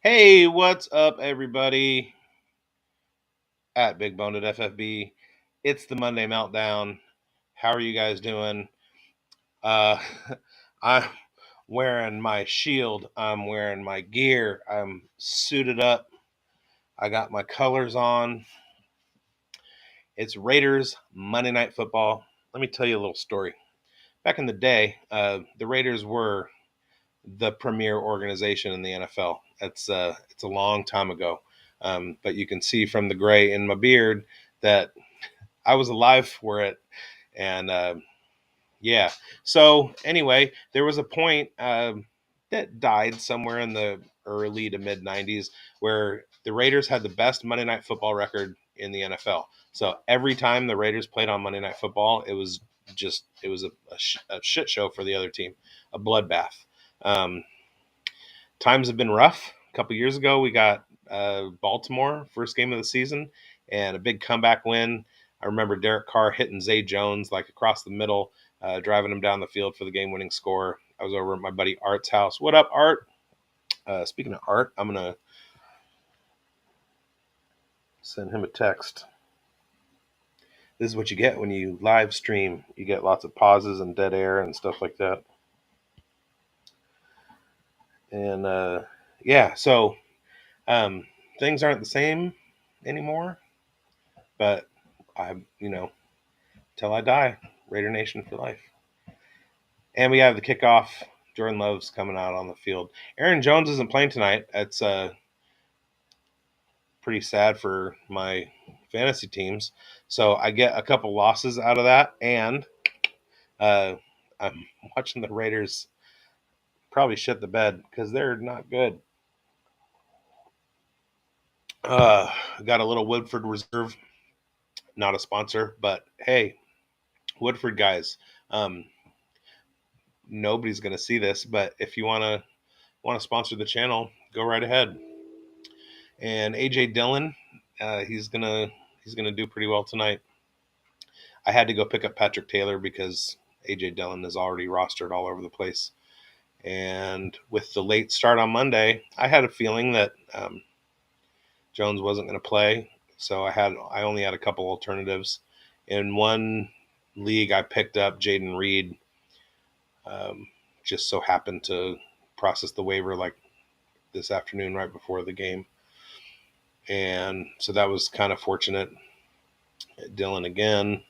Hey, what's up, everybody? At Big Boned at FFB. It's the Monday Meltdown. How are you guys doing? Uh, I'm wearing my shield. I'm wearing my gear. I'm suited up. I got my colors on. It's Raiders Monday Night Football. Let me tell you a little story. Back in the day, the Raiders were the premier organization in the NFL. It's a long time ago, but you can see from the gray in my beard that I was alive for it, and yeah. So anyway, there was a point that died somewhere in the early to mid '90s where the Raiders had the best Monday Night Football record in the NFL. So every time the Raiders played on Monday Night Football, it was a shit show for the other team, a bloodbath. Um, Times have been rough. A couple years ago, we got Baltimore first game of the season and a big comeback win. I remember Derek Carr hitting Zay Jones like across the middle, driving him down the field for the game-winning score. I was over at my buddy Art's house. What up, Art? Speaking of Art, I'm gonna send him a text. This is what you get when you live stream. You get lots of pauses and dead air and stuff like that. And yeah, so um, things aren't the same anymore. But till I die, Raider Nation for life. And we have the kickoff. Jordan Love's coming out on the field. Aaron Jones isn't playing tonight. It's pretty sad for my fantasy teams. So I get a couple losses out of that, and uh, I'm watching the Raiders probably shit the bed because they're not good. Got a little Woodford Reserve, not a sponsor, but hey, Woodford guys, um, nobody's going to see this, but if you want to sponsor the channel, go right ahead. And AJ Dillon, he's gonna do pretty well tonight. I had to go pick up Patrick Taylor because AJ Dillon is already rostered all over the place. And with the late start on Monday, I had a feeling that Jones wasn't going to play, so I only had a couple alternatives. In one league, I picked up Jaden Reed. Just so happened to process the waiver like this afternoon, right before the game. And so that was kind of fortunate. Dylan again.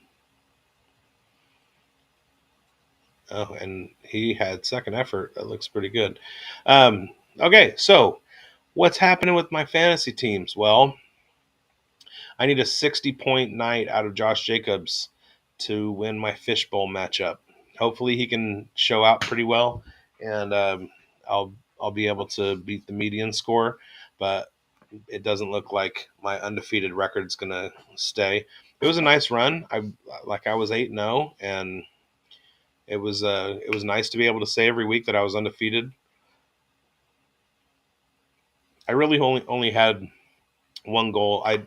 Oh, and he had second effort. That looks pretty good. Okay, so what's happening with my fantasy teams? Well, I need a 60-point night out of Josh Jacobs to win my fishbowl matchup. Hopefully, he can show out pretty well, and I'll be able to beat the median score. But it doesn't look like my undefeated record's gonna stay. It was a nice run. I was 8-0, and it was nice to be able to say every week that I was undefeated. I really only had one goal. I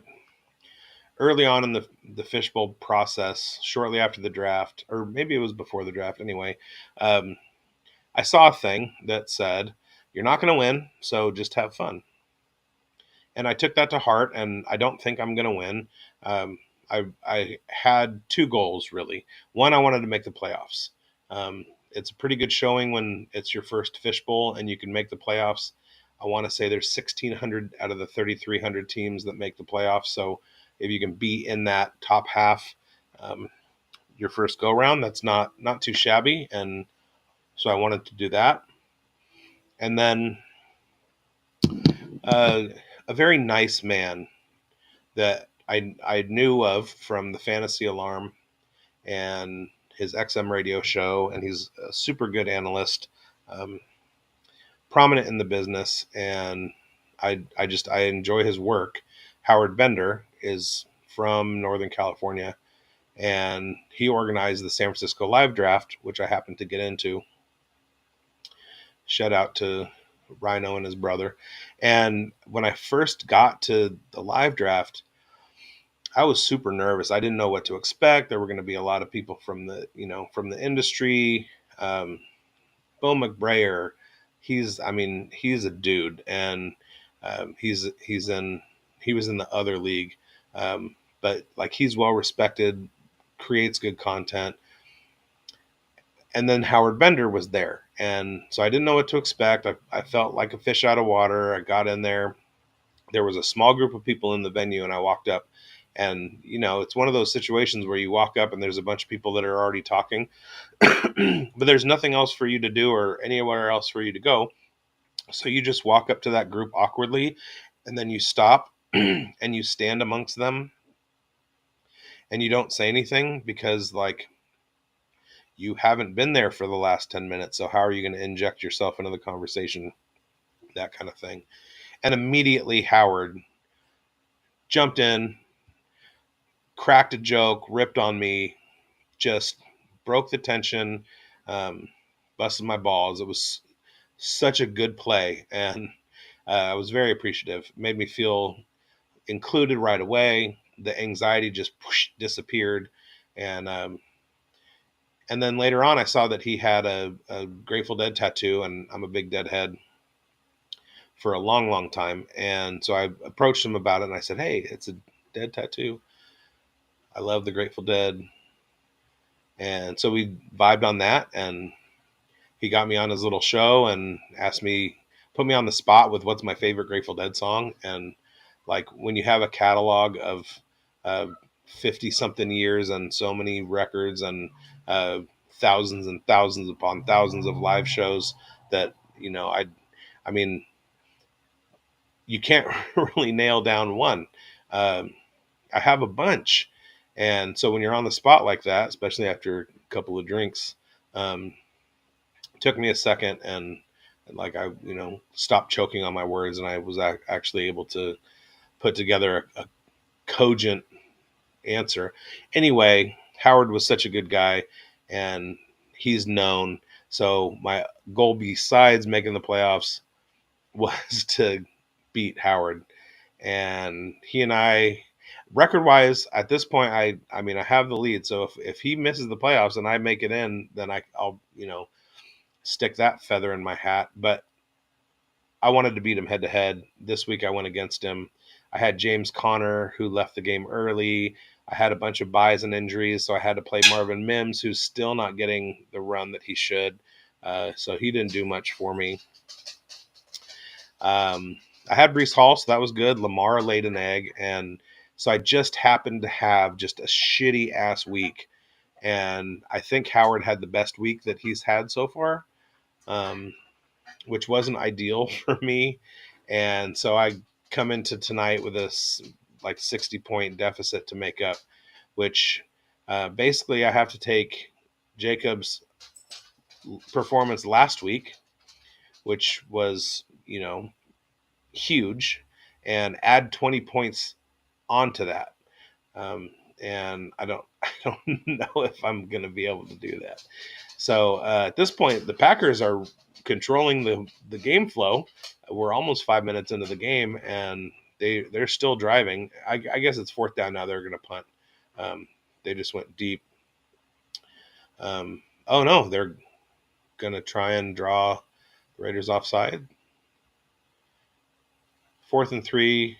early on in the fishbowl process, shortly after the draft, or maybe it was before the draft. Anyway, um, I saw a thing that said, "You're not going to win, so just have fun." And I took that to heart, and I don't think I'm going to win. Um, I had two goals really. One, I wanted to make the playoffs. It's a pretty good showing when it's your first fishbowl and you can make the playoffs. I want to say there's 1,600 out of the 3,300 teams that make the playoffs. So if you can be in that top half, um, your first go round, that's not too shabby. And so I wanted to do that. And then uh, a very nice man that I knew of from the Fantasy Alarm and his XM radio show, and he's a super good analyst, um, prominent in the business, and I enjoy his work. Howard Bender is from Northern California, and he organized the San Francisco Live Draft, which I happened to get into. Shout out to Rhino and his brother. And when I first got to the live draft, I was super nervous. I didn't know what to expect. There were going to be a lot of people from the industry. Bo McBrayer, he's a dude, and He was in the other league, but like he's well respected, creates good content. And then Howard Bender was there, and so I didn't know what to expect. I felt like a fish out of water. I got in there. There was a small group of people in the venue, and I walked up. And it's one of those situations where you walk up and there's a bunch of people that are already talking, but there's nothing else for you to do or anywhere else for you to go. So you just walk up to that group awkwardly, and then you stop and you stand amongst them, and you don't say anything because, like, you haven't been there for the last 10 minutes. So how are you going to inject yourself into the conversation? That kind of thing. And immediately Howard jumped in, cracked a joke, ripped on me, just broke the tension, um, busted my balls. It was such a good play, and I was very appreciative. It made me feel included right away. The anxiety just disappeared, and then later on, I saw that he had a Grateful Dead tattoo, and I'm a big Deadhead for a long, long time. And so I approached him about it, and I said, "Hey, it's a Dead tattoo. I love the Grateful Dead." And so we vibed on that, and he got me on his little show and put me on the spot with what's my favorite Grateful Dead song. And like when you have a catalog of 50 something years and so many records and thousands and thousands upon thousands of live shows, that I mean, you can't really nail down one. Um, I have a bunch, and so when you're on the spot like that, especially after a couple of drinks, it took me a second, and like I stopped choking on my words, and I was actually able to put together a cogent answer. Anyway, Howard was such a good guy, and he's known. So my goal, besides making the playoffs, was to beat Howard. And he and I, record wise, at this point, I mean I have the lead. So if he misses the playoffs and I make it in, then I'll stick that feather in my hat. But I wanted to beat him head to head. This week I went against him. I had James Conner, who left the game early. I had a bunch of buys and injuries, so I had to play Marvin Mims, who's still not getting the run that he should. So he didn't do much for me. I had Brees Hall, so that was good. Lamar laid an egg, and so I just happened to have just a shitty ass week. And I think Howard had the best week that he's had so far, which wasn't ideal for me. And so I come into tonight with a like 60-point deficit to make up, which basically I have to take Jacob's performance last week, which was, huge, and add 20 points onto that. And I don't know if I'm going to be able to do that. So at this point, the Packers are controlling the game flow. We're almost 5 minutes into the game, and they're still driving. I guess it's fourth down now. They're going to punt. They just went deep. Oh no, they're going to try and draw the Raiders offside. 4th and 3,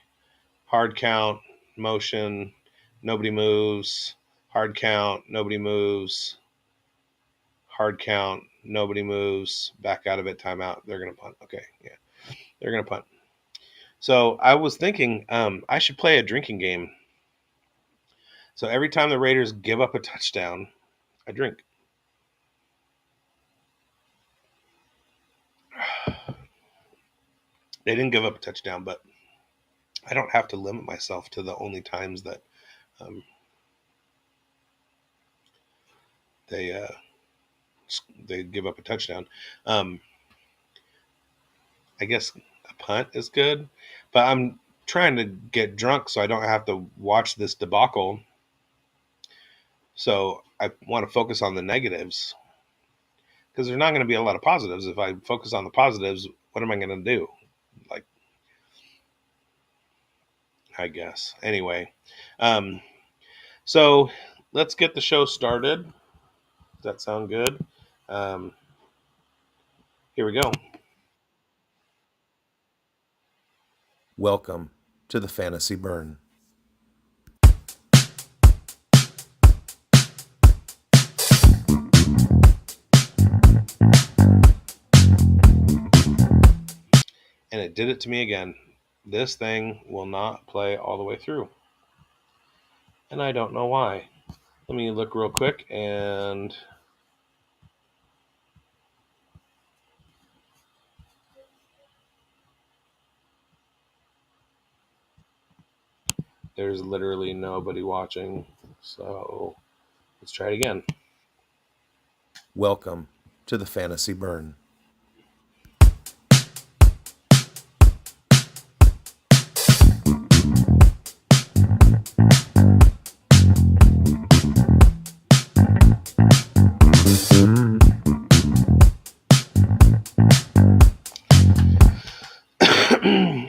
hard count, motion, nobody moves, hard count, nobody moves, hard count, nobody moves, back out of it, timeout. They're going to punt. Okay, yeah, they're going to punt. So I was thinking I should play a drinking game. So every time the Raiders give up a touchdown, I drink. They didn't give up a touchdown, but I don't have to limit myself to the only times that they give up a touchdown. I guess a punt is good, but I'm trying to get drunk so I don't have to watch this debacle. So I want to focus on the negatives, because there's not going to be a lot of positives. If I focus on the positives, what am I going to do? Like, I guess. Anyway, so let's get the show started. Does that sound good? Here we go. Welcome to the Fantasy Burn. And it did it to me again. This thing will not play all the way through. And I don't know why. Let me look real quick, and there's literally nobody watching. So let's try it again. Welcome to the Fantasy Burn.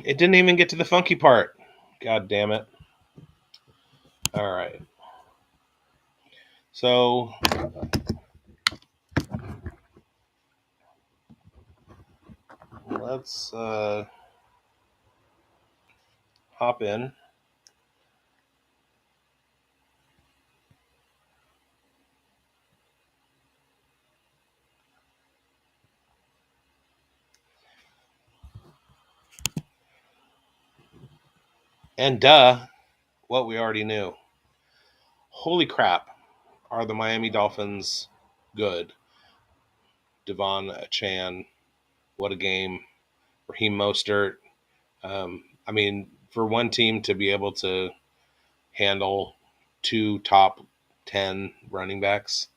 It didn't even get to the funky part. God damn it. All right. So let's hop in. And what we already knew. Holy crap. Are the Miami Dolphins good? Devon Chan, what a game. Raheem Mostert. I mean, for one team to be able to handle two top 10 running backs,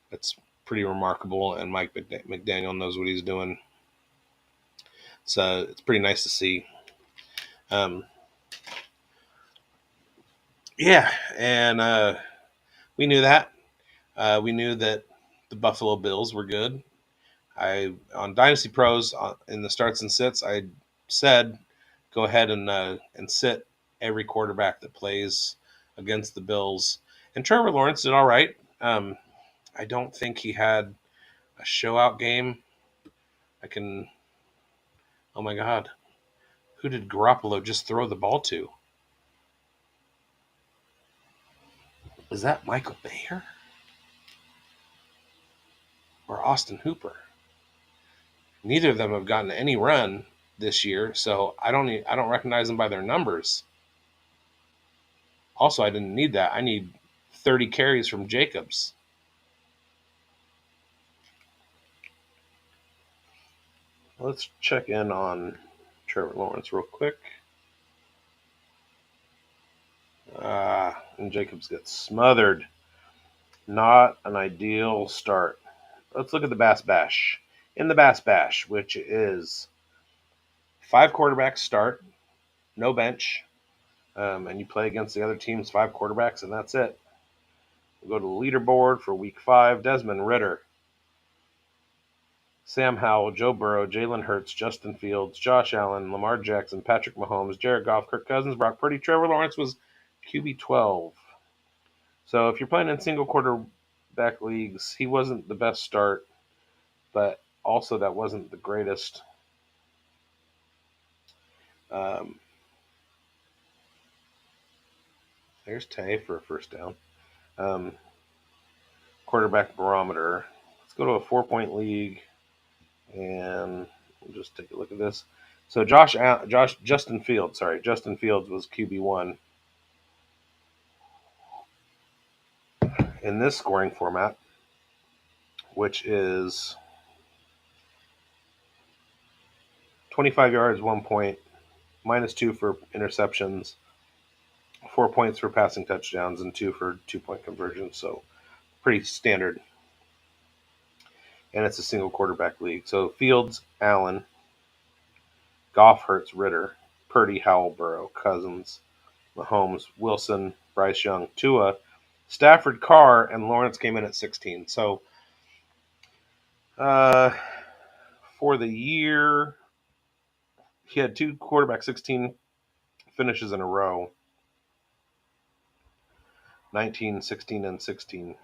that's pretty remarkable. And Mike McDaniel knows what he's doing. So it's pretty nice to see. Yeah, and we knew that. We knew that the Buffalo Bills were good. On Dynasty Pros in the starts and sits, I said go ahead and sit every quarterback that plays against the Bills. And Trevor Lawrence did all right. I don't think he had a showout game. Oh my God, who did Garoppolo just throw the ball to? Is that Michael Mayer or Austin Hooper? Neither of them have gotten any run this year, so I don't recognize them by their numbers. Also, I didn't need that. I need 30 carries from Jacobs. Let's check in on Trevor Lawrence real quick. And Jacobs gets smothered. Not an ideal start. Let's look at the Bass Bash. In the Bass Bash, which is 5 quarterbacks start, no bench, and you play against the other team's 5 quarterbacks, and that's it. We'll go to the leaderboard for week 5. Desmond Ridder, Sam Howell, Joe Burrow, Jalen Hurts, Justin Fields, Josh Allen, Lamar Jackson, Patrick Mahomes, Jared Goff, Kirk Cousins, Brock Purdy. Trevor Lawrence was QB 12. So if you're playing in single quarterback leagues, he wasn't the best start, but also that wasn't the greatest. There's Tay for a first down. Quarterback barometer. Let's go to a 4-point league, and we'll just take a look at this. So Justin Fields was QB1 in this scoring format, which is 25 yards, 1 point, -2 for interceptions, 4 points for passing touchdowns, and 2 for 2-point conversions. So pretty standard. And it's a single quarterback league. So Fields, Allen, Goff, Hurts, Ridder, Purdy, Howell, Burrow, Cousins, Mahomes, Wilson, Bryce Young, Tua, Stafford, Carr, and Lawrence came in at 16. So for the year, he had 2 quarterback 16 finishes in a row. 19, 16, and 16.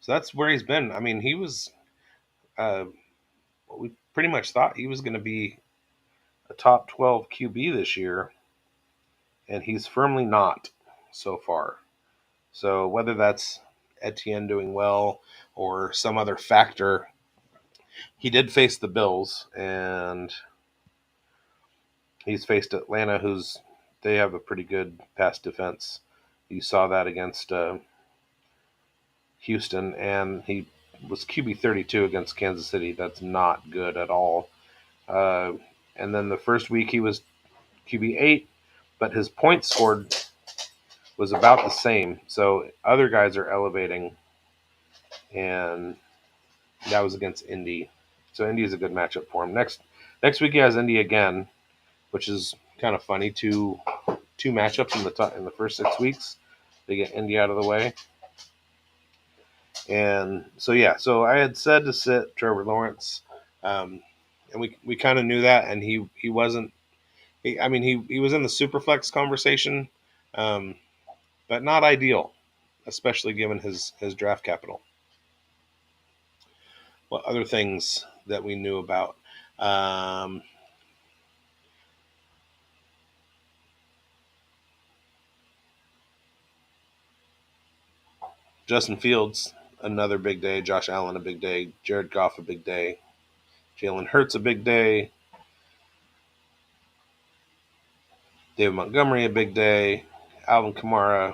So that's where he's been. I mean, he was we pretty much thought he was going to be a top 12 QB this year, and he's firmly not so far. So whether that's Etienne doing well or some other factor, he did face the Bills, and he's faced Atlanta, they have a pretty good pass defense. You saw that against Houston, and he was QB 32 against Kansas City. That's not good at all. Uh, and then the first week he was QB 8, but his points scored was about the same. So other guys are elevating, and that was against Indy. So Indy is a good matchup for him. Next week he has Indy again, which is kind of funny. Two matchups in the first 6 weeks. They get Indy out of the way. And so I had said to sit Trevor Lawrence, and we kind of knew that, and he wasn't. He was in the Superflex conversation, but not ideal, especially given his draft capital. What other things that we knew about? Justin Fields, another big day. Josh Allen, a big day. Jared Goff, a big day. Jalen Hurts, a big day. David Montgomery, a big day. Alvin Kamara,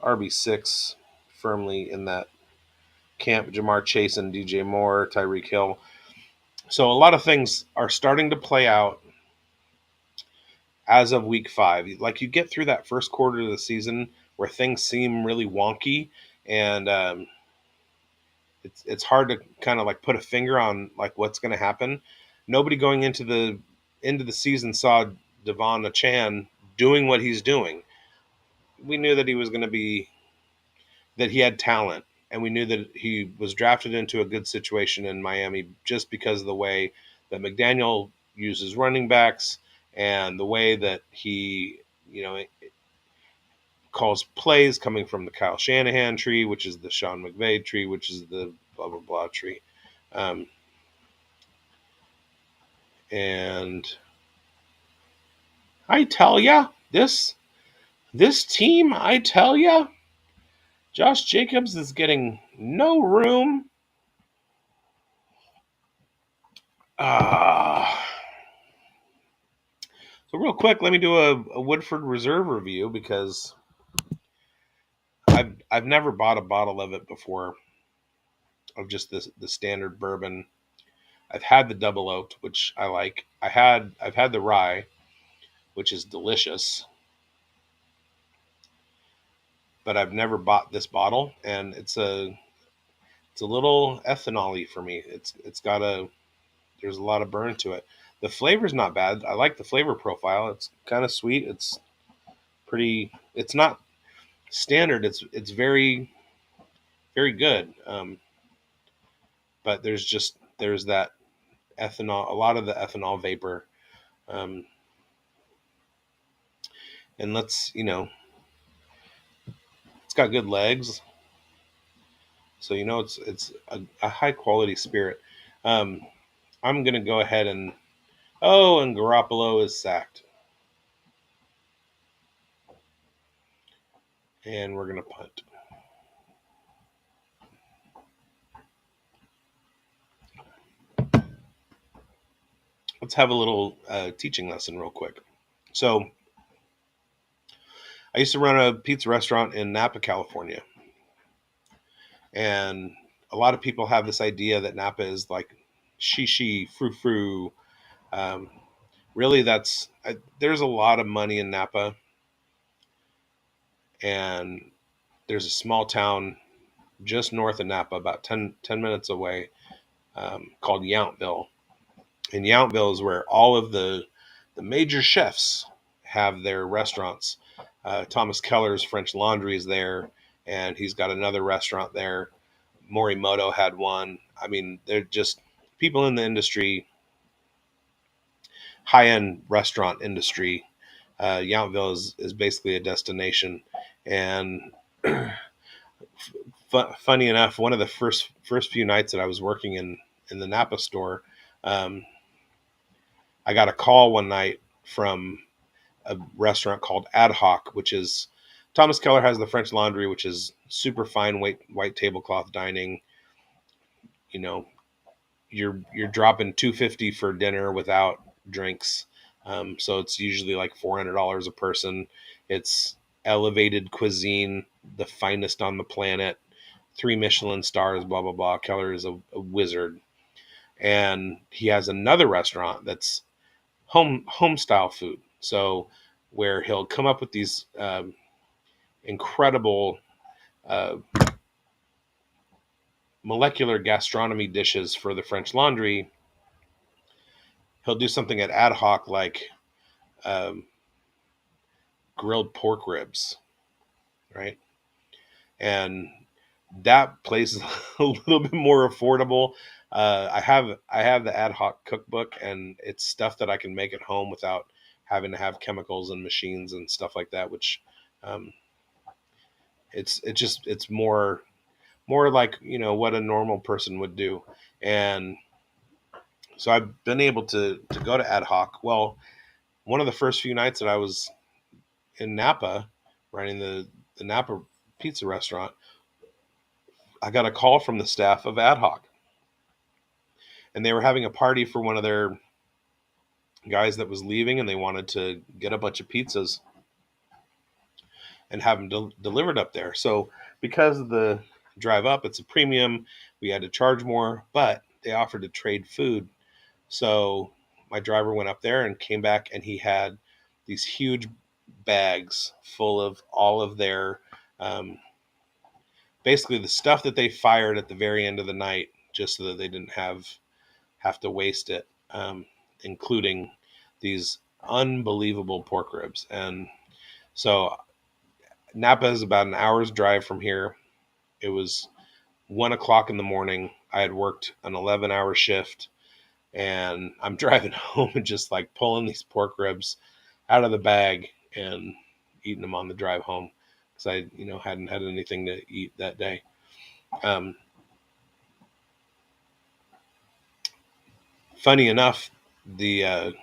RB6, firmly in that camp. Jamar Chase and DJ Moore, Tyreek Hill. So a lot of things are starting to play out as of week 5. Like, you get through that first quarter of the season where things seem really wonky, and it's hard to kind of like put a finger on like what's going to happen. Nobody going into the season saw Devon Achane doing what he's doing. We knew that he was going to be that he had talent, and we knew that he was drafted into a good situation in Miami just because of the way that McDaniel uses running backs and the way that he, calls plays coming from the Kyle Shanahan tree, which is the Sean McVay tree, which is the blah, blah, blah tree. And I tell ya, this team, I tell ya, Josh Jacobs is getting no room. So real quick, let me do a Woodford Reserve review, because I've never bought a bottle of it before, of just the standard bourbon. I've had the double oaked, which I like. I've had the rye, which is delicious, but I've never bought this bottle, and it's a little ethanol-y for me. There's a lot of burn to it. The flavor's not bad. I like the flavor profile. It's kind of sweet. It's not standard. It's very, very good. But there's that ethanol, a lot of the ethanol vapor. And it's got good legs. So, it's a high quality spirit. I'm going to go ahead and Garoppolo is sacked. And we're going to punt. Let's have a little teaching lesson real quick. So I used to run a pizza restaurant in Napa, California. And a lot of people have this idea that Napa is like shishi, frou-frou. Really, there's a lot of money in Napa. And there's a small town just north of Napa, about 10 minutes away, called Yountville. And Yountville is where all of the major chefs have their restaurants. Thomas Keller's French Laundry is there, and he's got another restaurant there. Morimoto had one. I mean, they're just people in the industry, high-end restaurant industry. Yountville is basically a destination. And funny enough, one of the first few nights that I was working in the Napa store, I got a call one night from a restaurant called Ad Hoc, which is Thomas Keller has the French Laundry, which is super fine white tablecloth dining. You know, you're dropping $250 for dinner without drinks. So it's usually like $400 a person. It's elevated cuisine, the finest on the planet, 3 Michelin stars, blah blah blah. Keller is a wizard, and he has another restaurant that's home style food. So where he'll come up with these incredible uh, molecular gastronomy dishes for the French Laundry. He'll do something at Ad Hoc like um, grilled pork ribs, right? And that place is a little bit more affordable. I have the Ad Hoc cookbook, and it's stuff that I can make at home without having to have chemicals and machines and stuff like that. Which um, it's more like what a normal person would do. And so I've been able to go to Ad Hoc. Well, one of the first few nights that I was in Napa, running the Napa pizza restaurant, I got a call from the staff of Ad Hoc, and they were having a party for one of their guys that was leaving, and they wanted to get a bunch of pizzas and have them delivered up there. So because of the drive up, it's a premium. We had to charge more, but they offered to trade food. So my driver went up there and came back, and he had these huge bags full of all of their um, basically the stuff that they fired at the very end of the night, just so that they didn't have to waste it, including these unbelievable pork ribs. And so Napa is about an hour's drive from here. It was 1 o'clock in the morning. I had worked an 11-hour shift, and I'm driving home and just like pulling these pork ribs out of the bag and eating them on the drive home because I, hadn't had anything to eat that day. Um, Funny enough, the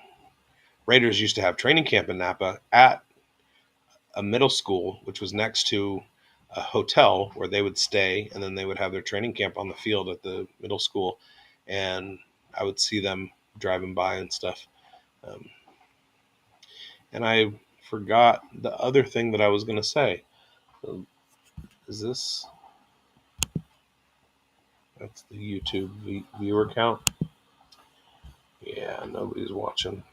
Raiders used to have training camp in Napa at a middle school, which was next to a hotel where they would stay, and then they would have their training camp on the field at the middle school. And I would see them driving by and stuff. Um, and I forgot the other thing that I was going to say. Is this? That's the YouTube viewer count. Yeah, nobody's watching.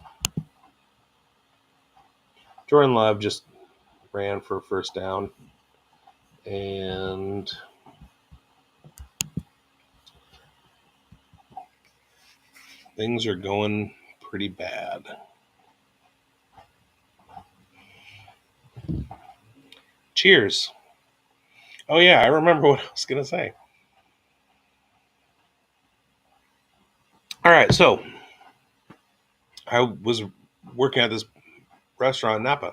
Jordan Love just ran for a first down, and things are going pretty bad. Cheers. Oh yeah, I remember what I was going to say. All right, so I was working at this restaurant in Napa.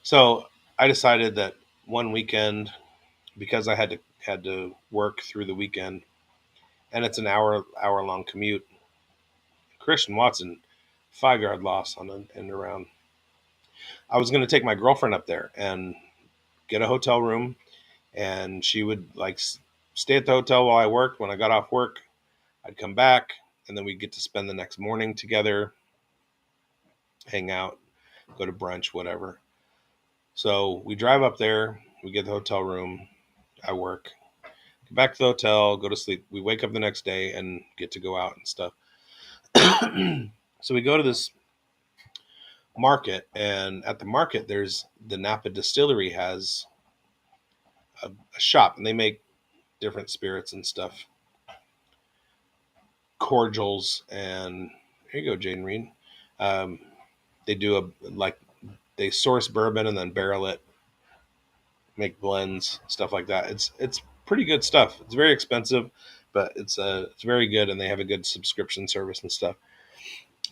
So I decided that one weekend, because I had to work through the weekend, and it's an hour long commute. Christian Watson, 5 yard loss on an end around. I was going to take my girlfriend up there and get a hotel room, and she would like stay at the hotel while I worked. When I got off work, I'd come back, and then we'd get to spend the next morning together, hang out, go to brunch, whatever. So we drive up there, we get the hotel room, I work, get back to the hotel, go to sleep. We wake up the next day and get to go out and stuff. So we go to this market, and at the market, there's the Napa Distillery has a shop, and they make different spirits and stuff, cordials, and here you go, Jaden Reed. Um, they do they source bourbon and then barrel it, make blends, stuff like that. It's pretty good stuff. It's very expensive, but it's very good, and they have a good subscription service and stuff.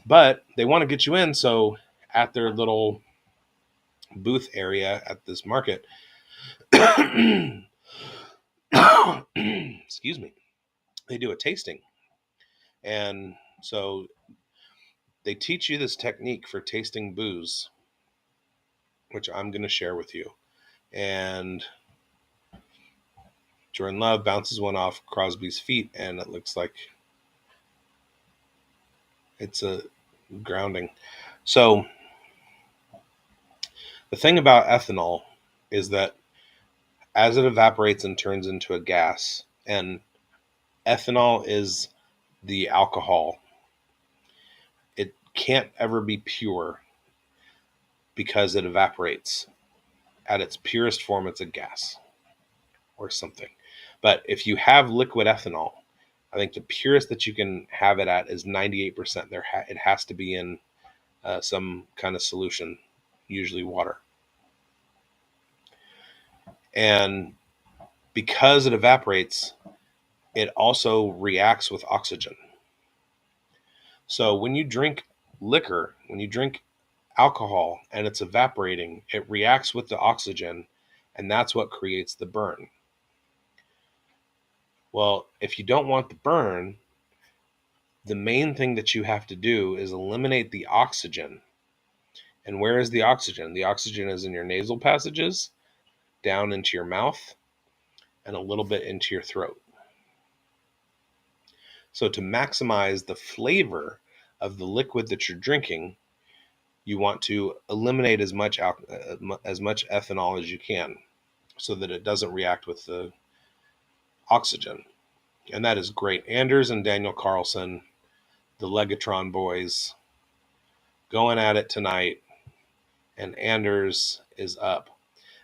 But they want to get you in, so at their little booth area at this market, excuse me, they do a tasting, and So they teach you this technique for tasting booze, which I'm going to share with you. And Jordan Love bounces one off Crosby's feet, and it looks like it's a grounding. So the thing about ethanol is that as it evaporates and turns into a gas, and ethanol is the alcohol, it can't ever be pure because it evaporates. At its purest form, it's a gas or something. But if you have liquid ethanol, I think the purest that you can have it at is 98%. It has to be in some kind of solution, usually water. And because it evaporates, it also reacts with oxygen. So when you drink liquor, when you drink alcohol and it's evaporating, it reacts with the oxygen, and that's what creates the burn. Well, if you don't want the burn, the main thing that you have to do is eliminate the oxygen. And where is the oxygen? The oxygen is in your nasal passages, down into your mouth, and a little bit into your throat. So to maximize the flavor of the liquid that you're drinking, you want to eliminate as much ethanol as you can so that it doesn't react with the oxygen. And that is great. Anders and Daniel Carlson, the Legatron boys, going at it tonight, and Anders is up.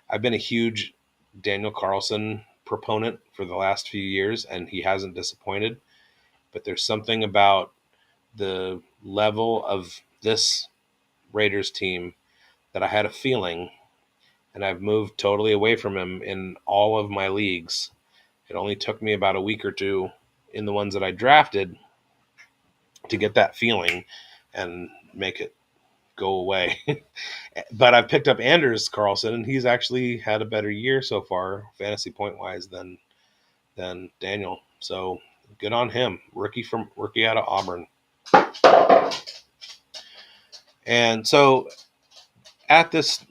I've been a huge Daniel Carlson proponent for the last few years, and he hasn't disappointed. But there's something about the level of this Raiders team that I had a feeling, and I've moved totally away from him in all of my leagues. It only took me about a week or two in the ones that I drafted to get that feeling and make it go away. But I've picked up Anders Carlson, and he's actually had a better year so far, fantasy point wise, than Daniel. So good on him. Rookie out of Auburn. And so at this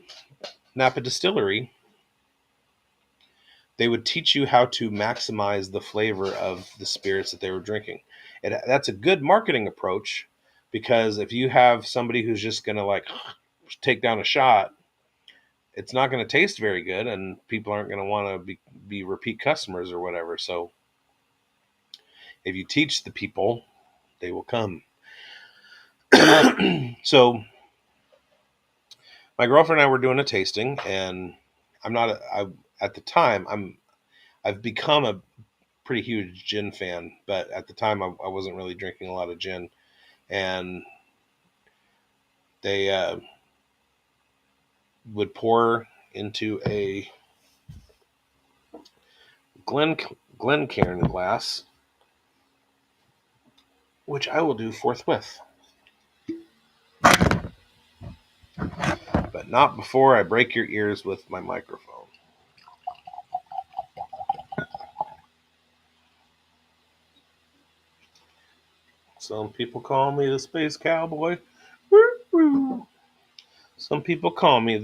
Napa distillery, they would teach you how to maximize the flavor of the spirits that they were drinking. And that's a good marketing approach, because if you have somebody who's just going to like take down a shot, it's not going to taste very good, and people aren't going to want to be repeat customers or whatever. So if you teach the people, they will come. So my girlfriend and I were doing a tasting, and at the time, I've become a pretty huge gin fan, but at the time I wasn't really drinking a lot of gin, and they would pour into a Glencairn glass, which I will do forthwith, but not before I break your ears with my microphone. Some people call me the Space Cowboy. Some people call me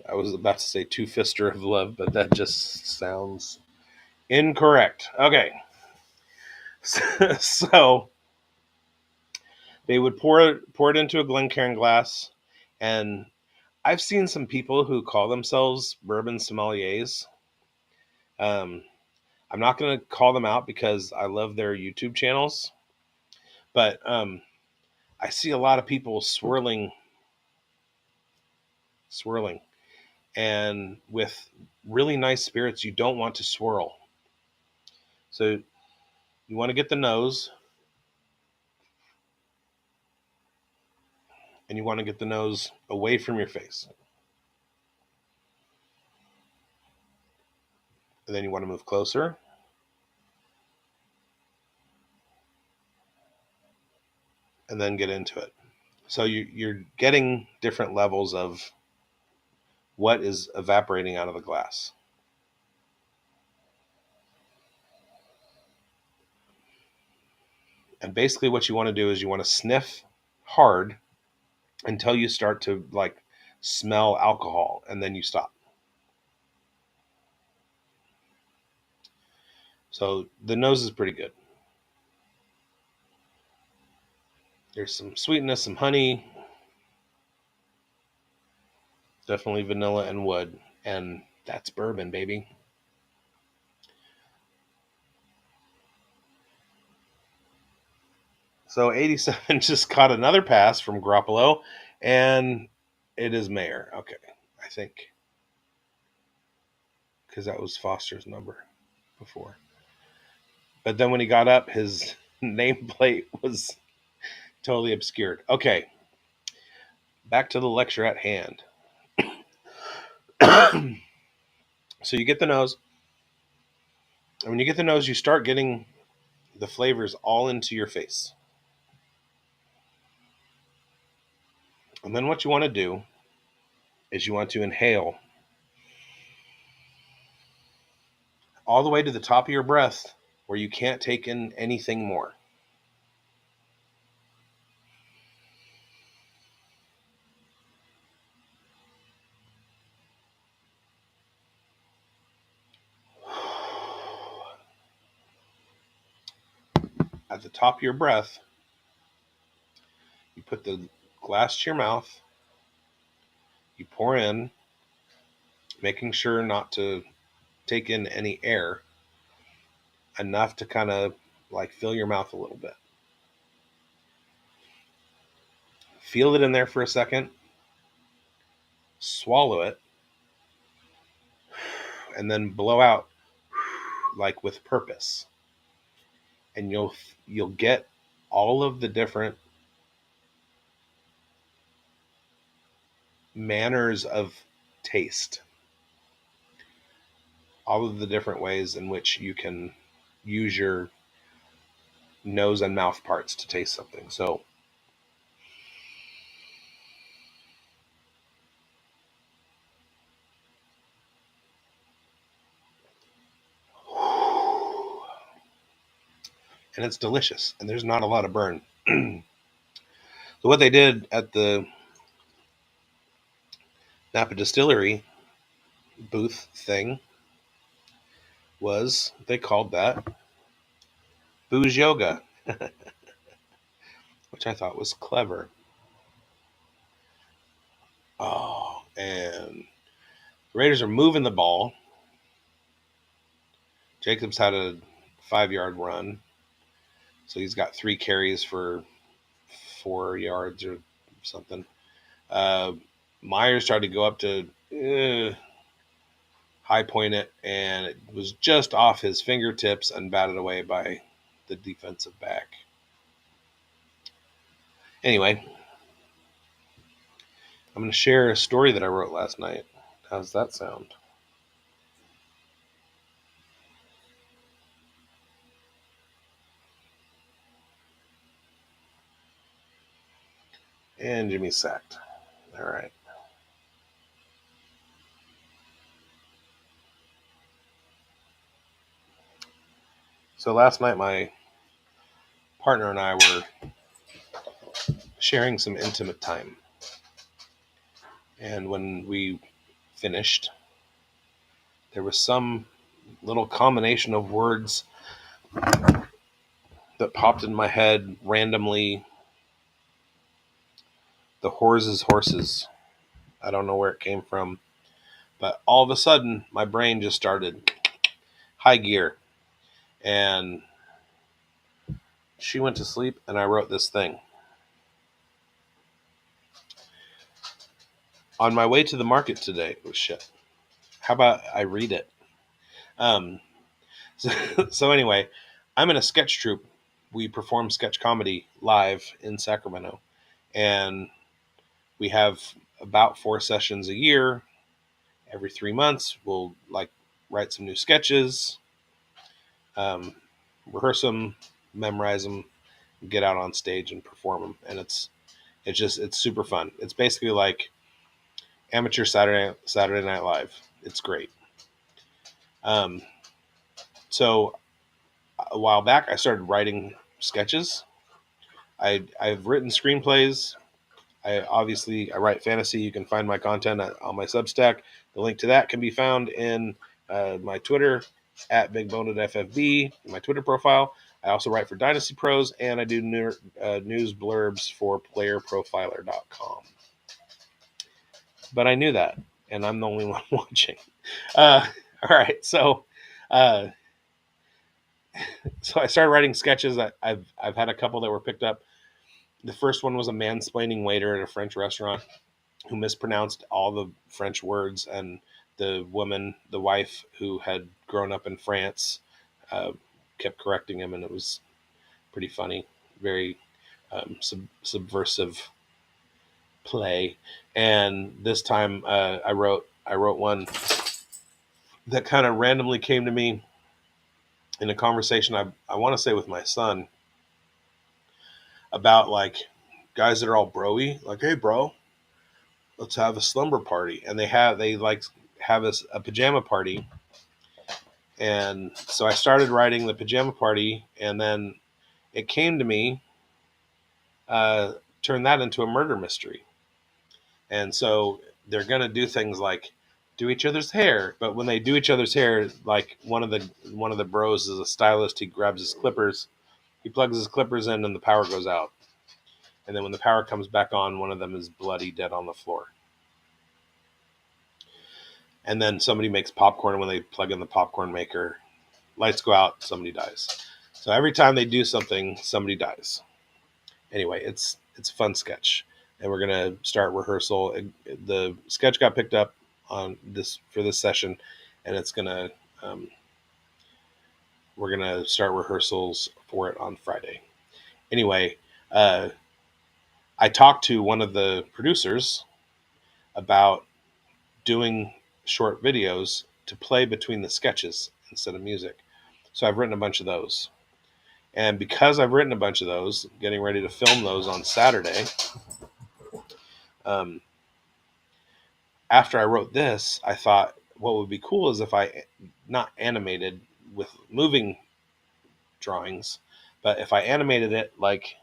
I was about to say two-fister of love, but that just sounds incorrect. Okay. So they would pour it into a Glencairn glass, and I've seen some people who call themselves bourbon sommeliers. I'm not going to call them out because I love their YouTube channels, but I see a lot of people swirling, and with really nice spirits, you don't want to swirl. So you want to get the nose, and you want to get the nose away from your face. And then you want to move closer. And then get into it. So you're getting different levels of what is evaporating out of the glass. And basically what you want to do is you want to sniff hard until you start to like smell alcohol, and then you stop. So the nose is pretty good. There's some sweetness, some honey, definitely vanilla and wood, and that's bourbon, baby. So 87 just caught another pass from Garoppolo, and it is Mayer. Okay, I think, because that was Foster's number before. But then when he got up, his nameplate was totally obscured. Okay, back to the lecture at hand. So you get the nose, and when you get the nose, you start getting the flavors all into your face. And then what you want to do is you want to inhale all the way to the top of your breath where you can't take in anything more. At the top of your breath, you put the glass to your mouth, you pour in, making sure not to take in any air, enough to kind of like fill your mouth a little bit. Feel it in there for a second, swallow it, and then blow out like with purpose. And you'll get all of the different manners of taste, all of the different ways in which you can use your nose and mouth parts to taste something. So and it's delicious, and there's not a lot of burn. So what they did at the Napa Distillery booth thing was they called that booze yoga, which I thought was clever. Oh, and the Raiders are moving the ball. Jacobs had a 5-yard run, so he's got 3 carries for 4 yards or something. Uh, Myers tried to go up to high point it, and it was just off his fingertips and batted away by the defensive back. Anyway, I'm going to share a story that I wrote last night. How's that sound? And Jimmy sacked. All right. So last night, my partner and I were sharing some intimate time. And when we finished, there was some little combination of words that popped in my head randomly. The horses, horses. I don't know where it came from. But all of a sudden, my brain just started high gear. And she went to sleep, and I wrote this thing. On my way to the market today. Oh, shit. How about I read it? So anyway, I'm in a sketch troupe. We perform sketch comedy live in Sacramento. And we have about 4 sessions a year. Every 3 months, we'll like write some new sketches, rehearse them, memorize them, get out on stage and perform them. And it's super fun. It's basically like amateur Saturday Night Live. It's great. So a while back, I started writing sketches, I've written screenplays. I write fantasy. You can find my content on my Substack. The link to that can be found in my Twitter at BigBonedFFB, my Twitter profile. I also write for Dynasty Pros, and I do news blurbs for PlayerProfiler.com. But I knew that, and I'm the only one watching. All right, so I started writing sketches. I've had a couple that were picked up. The first one was a mansplaining waiter at a French restaurant who mispronounced all the French words, and the woman, the wife who had grown up in France, kept correcting him, and it was pretty funny, very subversive play. And this time, I wrote one that kind of randomly came to me in a conversation I want to say with my son about like guys that are all broy, like, hey bro, let's have a slumber party. And they have a pajama party. And so I started writing the pajama party, and then it came to me, turn that into a murder mystery. And so they're going to do things like do each other's hair. But when they do each other's hair, like one of the bros is a stylist. He grabs his clippers, he plugs his clippers in, and the power goes out. And then when the power comes back on, one of them is bloody dead on the floor. And then somebody makes popcorn, and when they plug in the popcorn maker, lights go out, somebody dies. So every time they do something, somebody dies. Anyway, it's a fun sketch, and we're gonna start rehearsal. The sketch got picked up on this for this session, and it's gonna we're gonna start rehearsals for it on Friday. Anyway, I talked to one of the producers about doing short videos to play between the sketches instead of music. So I've written a bunch of those. And because I've written a bunch of those, getting ready to film those on Saturday, after I wrote this, I thought what would be cool is if I not animated with moving drawings, but if I animated it like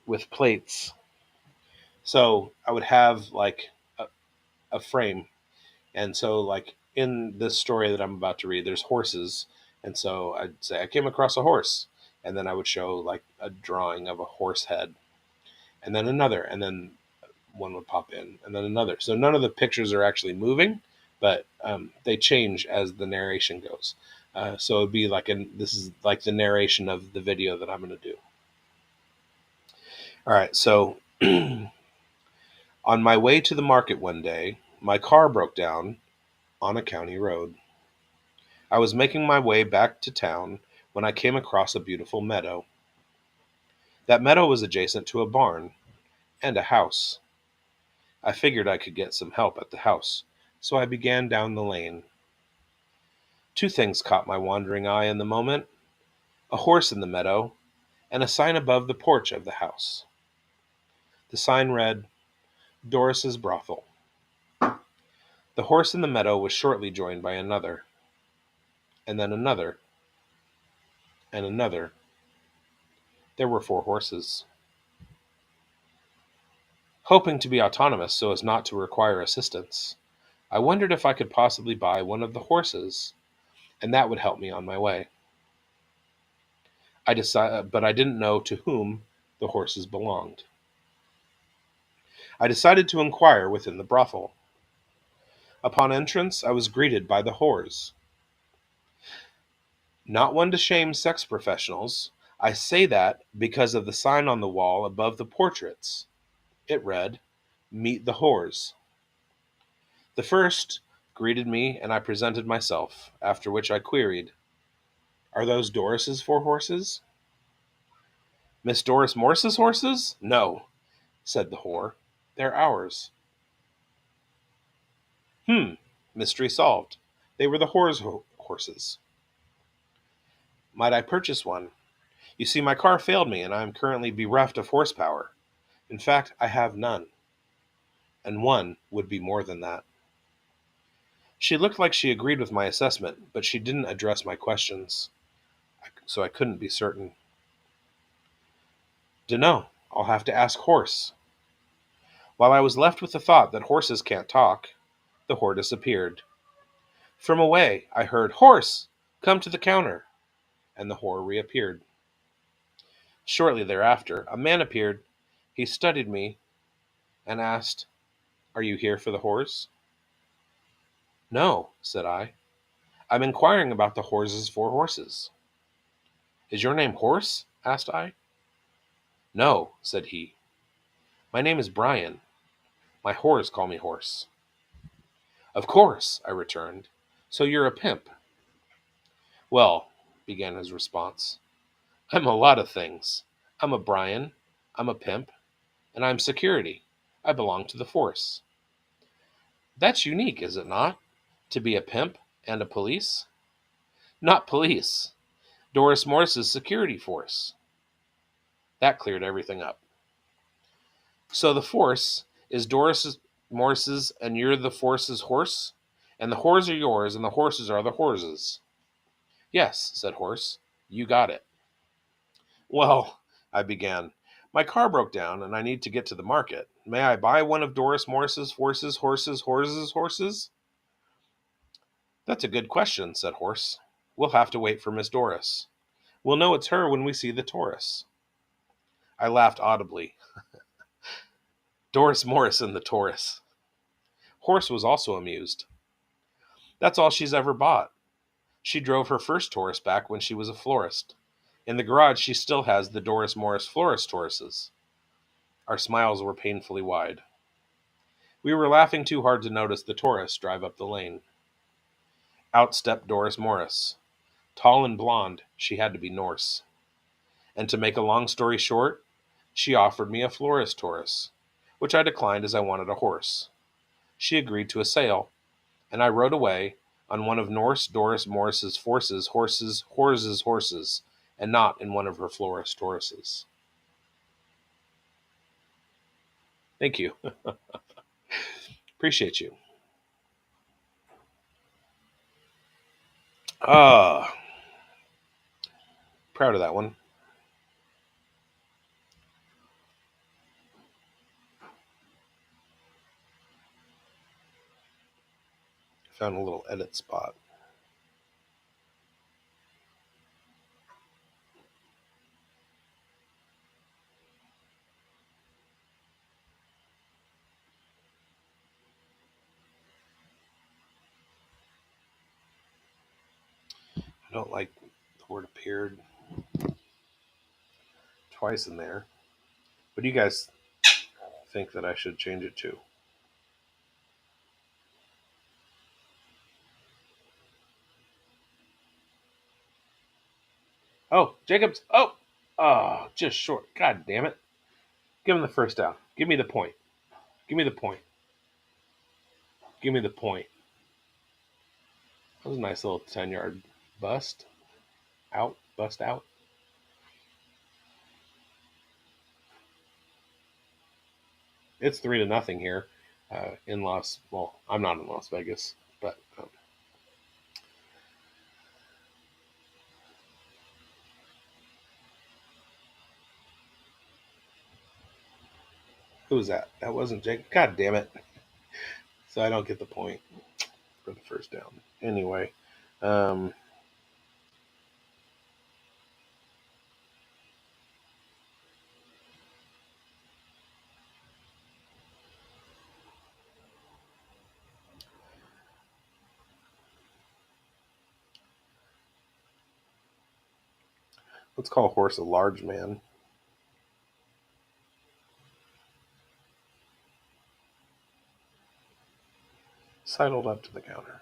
with plates. So I would have like a frame. And so like in this story that I'm about to read, there's horses. And so I'd say I came across a horse, and then I would show like a drawing of a horse head, and then another, and then one would pop in, and then another. So none of the pictures are actually moving, but they change as the narration goes. So it'd be like this is like the narration of the video that I'm going to do. All right, so on my way to the market one day, my car broke down on a county road. I was making my way back to town when I came across a beautiful meadow. That meadow was adjacent to a barn and a house. I figured I could get some help at the house, so I began down the lane. Two things caught my wandering eye in the moment: a horse in the meadow, and a sign above the porch of the house. The sign read, Doris's Brothel. The horse in the meadow was shortly joined by another, and then another, and another. There were 4 horses. Hoping to be autonomous so as not to require assistance, I wondered if I could possibly buy one of the horses, and that would help me on my way. But I didn't know to whom the horses belonged. I decided to inquire within the brothel. Upon entrance, I was greeted by the whores. Not one to shame sex professionals, I say that because of the sign on the wall above the portraits. It read, Meet the Whores. The first greeted me, and I presented myself, after which I queried, Are those Doris's 4 horses? Miss Doris Morse's horses? No, said the whore. They're ours. Mystery solved. They were the whore's horses. Might I purchase one? You see, my car failed me, and I am currently bereft of horsepower. In fact, I have none. And one would be more than that. She looked like she agreed with my assessment, but she didn't address my questions, so I couldn't be certain. Dunno, I'll have to ask Horse. While I was left with the thought that horses can't talk, the whore disappeared. From away, I heard, Horse, come to the counter, and the whore reappeared. Shortly thereafter, a man appeared. He studied me and asked, Are you here for the horse? No, said I. I'm inquiring about the horses for horses. Is your name Horse? Asked I. No, said he. My name is Brian. My whores call me Horse. Of course, I returned. So you're a pimp. Well, began his response, I'm a lot of things. I'm a Brian, I'm a pimp, and I'm security. I belong to the force. That's unique, is it not? To be a pimp and a police? Not police. Doris Morris's security force. That cleared everything up. So the force is Doris Morris's, and you're the force's horse? And the whores are yours, and the horses are the horses. Yes, said Horse. You got it. Well, I began. My car broke down, and I need to get to the market. May I buy one of Doris Morris's horses? That's a good question, said Horse. We'll have to wait for Miss Doris. We'll know it's her when we see the Taurus. I laughed audibly. Doris Morris and the Taurus. Horse was also amused. That's all she's ever bought. She drove her first Taurus back when she was a florist. In the garage, she still has the Doris Morris florist Tauruses. Our smiles were painfully wide. We were laughing too hard to notice the Taurus drive up the lane. Out stepped Doris Morris. Tall and blonde, she had to be Norse. And to make a long story short, she offered me a florist Taurus, which I declined as I wanted a horse. She agreed to a sale, and I rode away on one of Norse Doris Morris's horses, and not in one of her florist Tauruses. Thank you. Appreciate you. Proud of that one. Found a little edit spot. I don't like the word appeared twice in there. What do you guys think that I should change it to? Oh, Jacobs. Oh, just short. God damn it. Give him the first down. Give me the point. Give me the point. Give me the point. That was a nice little 10-yard bust. Bust out. It's 3-0 here well, I'm not in Las Vegas, but who was that? That wasn't Jake. God damn it. So I don't get the point for the first down. Anyway, let's call Horse a large man. Sidled up to the counter.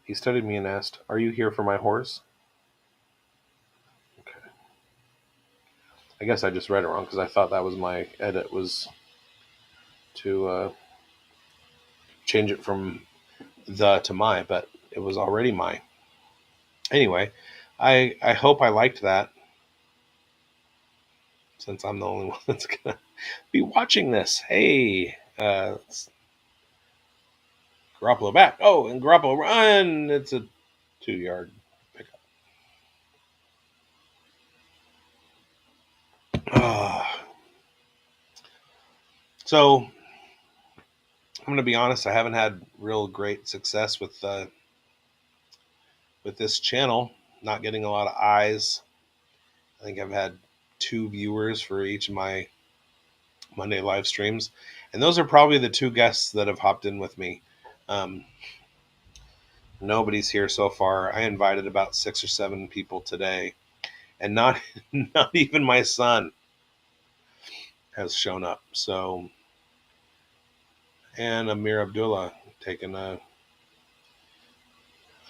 He studied me and asked, Are you here for my horse? Okay. I guess I just read it wrong because I thought that was my edit was to change it from the to my, but it was already my. Anyway, I hope I liked that. since I'm the only one that's gonna be watching this. Hey, Garoppolo back. Oh, and Garoppolo run. It's a 2-yard pickup. So I'm going to be honest. I haven't had real great success with this channel. Not getting a lot of eyes. I think I've had 2 viewers for each of my Monday live streams, and those are probably the 2 guests that have hopped in with me. Nobody's here so far. I invited about 6 or 7 people today, and not not even my son has shown up. So, and Amir Abdullah taking a.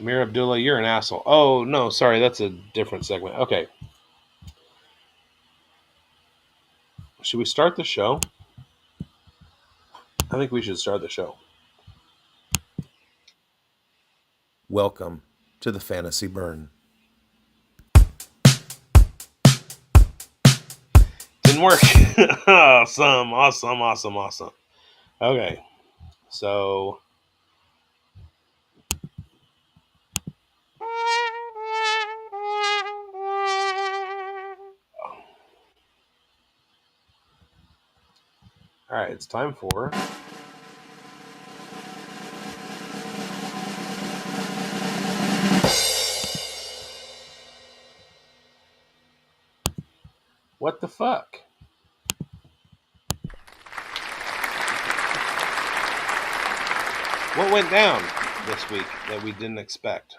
Amir Abdullah, you're an asshole. Oh no, sorry, that's a different segment. Okay, should we start the show? I think we should start the show. Welcome to the Fantasy Burn. Didn't work. Awesome. Okay, so all right, it's time for what the fuck. What went down this week that we didn't expect?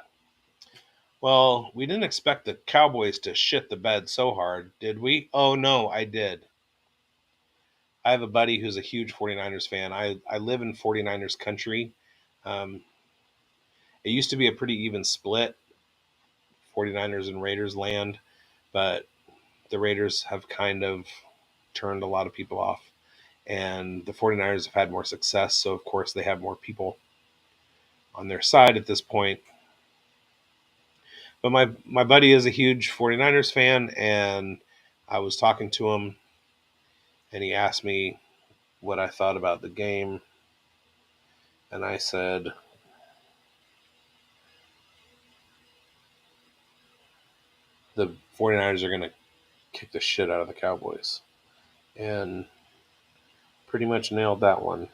Well, we didn't expect the Cowboys to shit the bed so hard, did we? Oh no, I did. I have a buddy who's a huge 49ers fan. I live in 49ers country. It used to be a pretty even split, 49ers and Raiders land, but the Raiders have kind of turned a lot of people off. And the 49ers have had more success, so of course they have more people on their side at this point. But my buddy is a huge 49ers fan, and I was talking to him, and he asked me what I thought about the game. And I said, the 49ers are going to kick the shit out of the Cowboys. And pretty much nailed that one.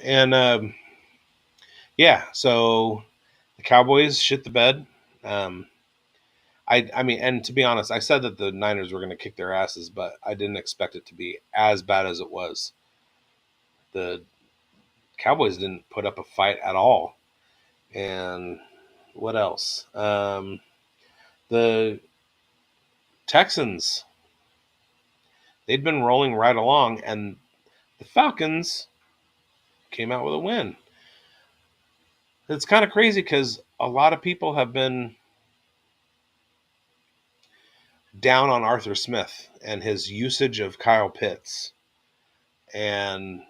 And yeah, so the Cowboys shit the bed. I mean, and to be honest, I said that the Niners were going to kick their asses, but I didn't expect it to be as bad as it was. The Cowboys didn't put up a fight at all. And what else? The Texans, they'd been rolling right along, and the Falcons came out with a win. It's kind of crazy because a lot of people have been down on Arthur Smith and his usage of Kyle Pitts. And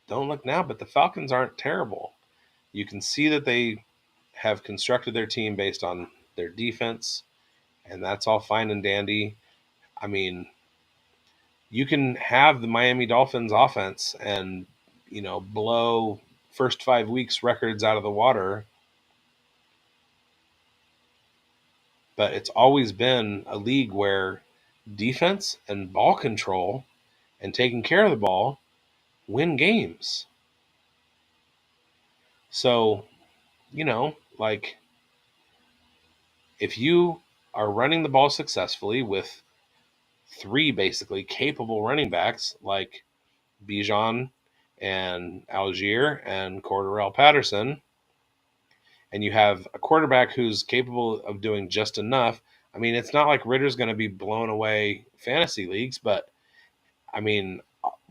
don't look now, but the Falcons aren't terrible. You can see that they have constructed their team based on their defense, and that's all fine and dandy. I mean, you can have the Miami Dolphins offense and, blow first 5 weeks records out of the water, but it's always been a league where defense and ball control and taking care of the ball win games. So, like, if you are running the ball successfully with 3 basically capable running backs like Bijan and Algier and Cordarrelle Patterson, and you have a quarterback who's capable of doing just enough. I mean, it's not like Ritter's going to be blown away fantasy leagues, but I mean,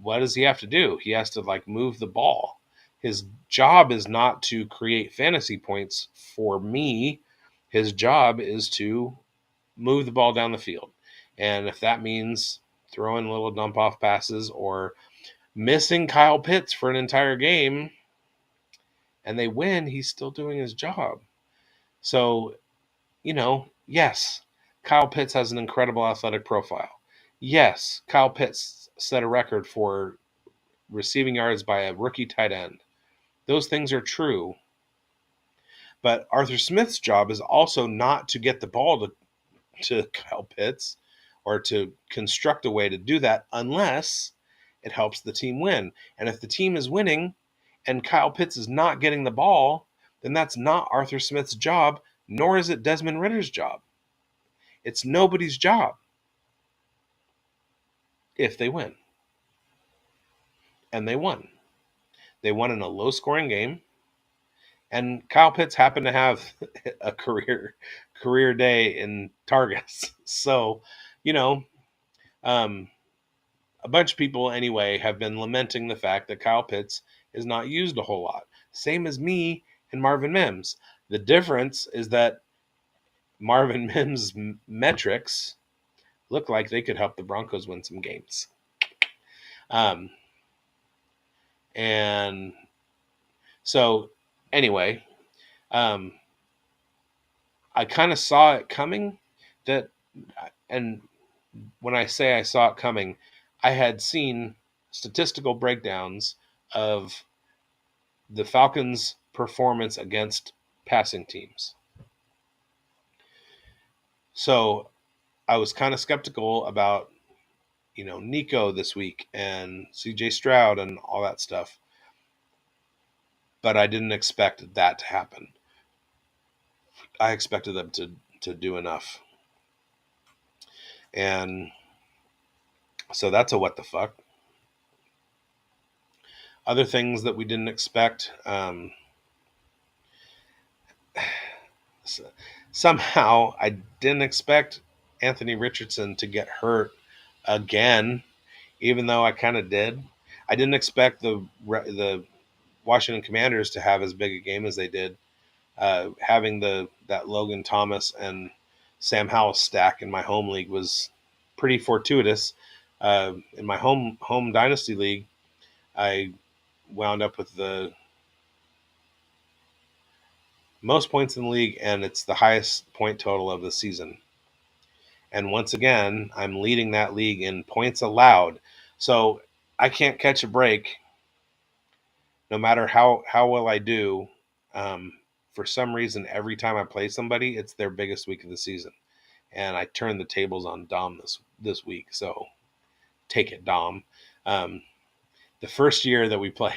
what does he have to do? He has to move the ball. His job is not to create fantasy points for me. His job is to move the ball down the field. And if that means throwing little dump off passes or missing Kyle Pitts for an entire game and they win, he's still doing his job. So, yes, Kyle Pitts has an incredible athletic profile. Yes, Kyle Pitts set a record for receiving yards by a rookie tight end. Those things are true. But Arthur Smith's job is also not to get the ball to Kyle Pitts or to construct a way to do that unless it helps the team win. And if the team is winning and Kyle Pitts is not getting the ball, then that's not Arthur Smith's job, nor is it Desmond Ritter's job. It's nobody's job if they win. And they won. They won in a low-scoring game, and Kyle Pitts happened to have a career day in targets. So, you know, um, a bunch of people anyway have been lamenting the fact that Kyle Pitts is not used a whole lot. Same as me and Marvin Mims. The difference is that Marvin Mims' metrics look like they could help the Broncos win some games. And so, anyway, I kind of saw it coming. And when I say I saw it coming, I had seen statistical breakdowns of the Falcons' performance against passing teams. So I was kind of skeptical about, Nico this week and CJ Stroud and all that stuff. But I didn't expect that to happen. I expected them to do enough. And so that's a what the fuck. Other things that we didn't expect. Somehow I didn't expect Anthony Richardson to get hurt again, even though I kind of did. I didn't expect the Washington Commanders to have as big a game as they did. Having that Logan Thomas and Sam Howell stack in my home league was pretty fortuitous. In my home dynasty league, I wound up with the most points in the league, and it's the highest point total of the season. And once again, I'm leading that league in points allowed. So I can't catch a break no matter how well I do. For some reason, every time I play somebody, it's their biggest week of the season. And I turned the tables on Dom this week. So take it, Dom. The first year that we played,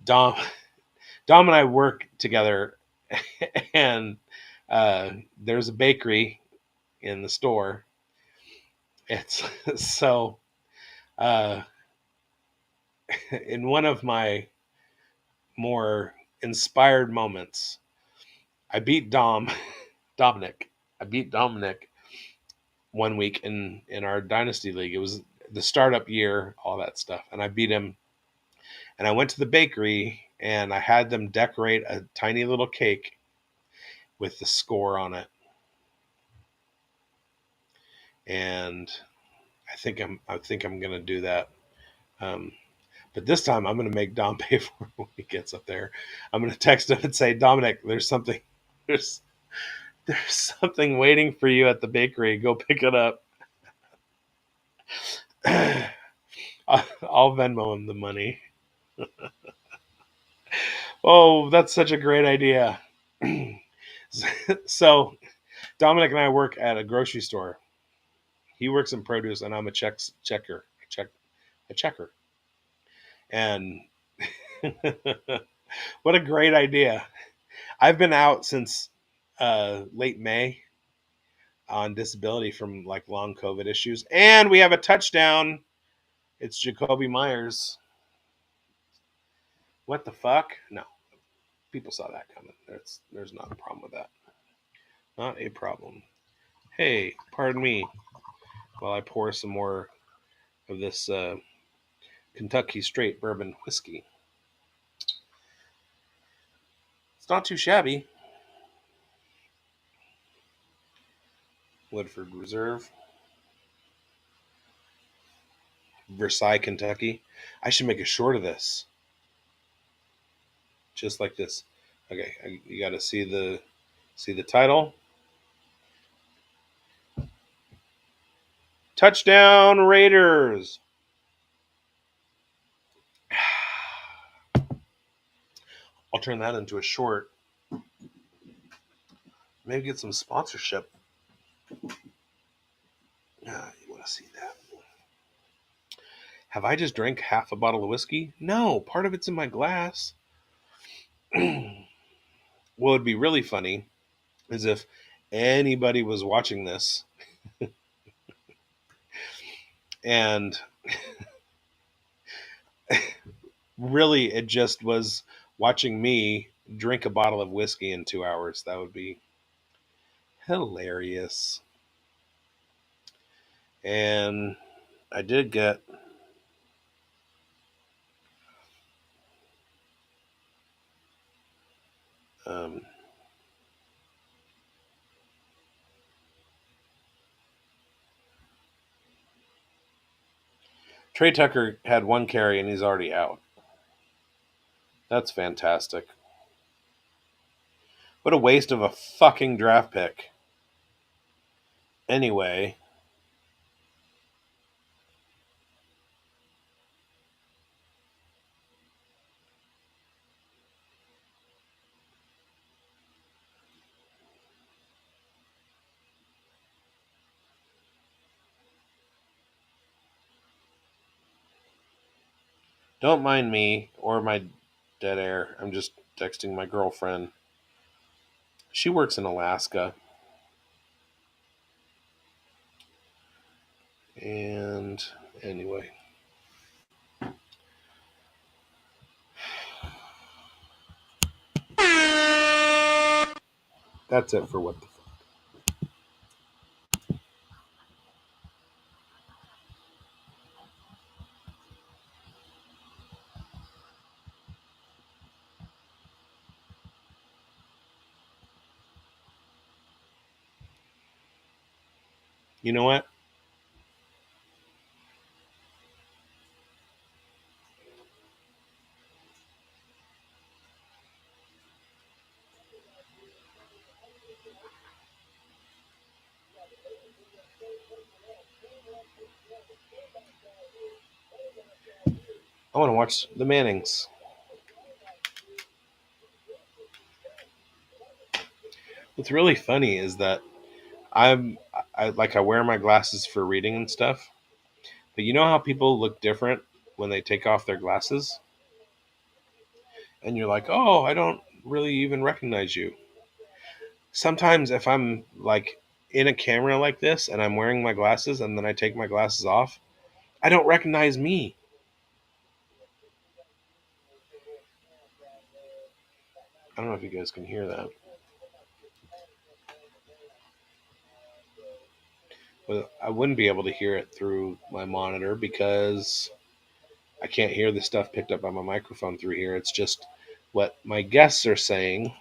Dom and I work together, and there's a bakery in the store. It's so in one of my more inspired moments, I beat Dominic. I beat Dominic one week in our dynasty league. It was the startup year, all that stuff, and I beat him. And I went to the bakery and I had them decorate a tiny little cake with the score on it. And I think I'm gonna do that. But this time I'm gonna make Dom pay for it when he gets up there. I'm gonna text him and say, Dominic, there's something waiting for you at the bakery. Go pick it up. I'll Venmo him the money. Oh, that's such a great idea. So Dominic and I work at a grocery store. He works in produce, and I'm a checker. And what a great idea! I've been out since late May on disability from like long COVID issues, and we have a touchdown. It's Jacoby Myers. What the fuck? No, people saw that coming. There's not a problem with that. Not a problem. Hey, pardon me while I pour some more of this Kentucky Straight Bourbon Whiskey. It's not too shabby. Woodford Reserve. Versailles, Kentucky. I should make a short of this, just like this. Okay, you got to see the title. Touchdown Raiders. I'll turn that into a short. Maybe get some sponsorship. You want to see that? Have I just drank half a bottle of whiskey? No, part of it's in my glass. What would be really funny is if anybody was watching this and really it just was watching me drink a bottle of whiskey in 2 hours. That would be hilarious. And I did get um, Trey Tucker had one carry and he's already out. That's fantastic. What a waste of a fucking draft pick. Anyway, don't mind me or my dead air. I'm just texting my girlfriend. She works in Alaska. And anyway. That's it for what the fuck. You know what? I want to watch the Mannings. What's really funny is that I wear my glasses for reading and stuff, but you know how people look different when they take off their glasses, and you're like, oh, I don't really even recognize you. Sometimes if I'm like in a camera like this and I'm wearing my glasses and then I take my glasses off, I don't recognize me. I don't know if you guys can hear that. But I wouldn't be able to hear it through my monitor because I can't hear the stuff picked up by my microphone through here. It's just what my guests are saying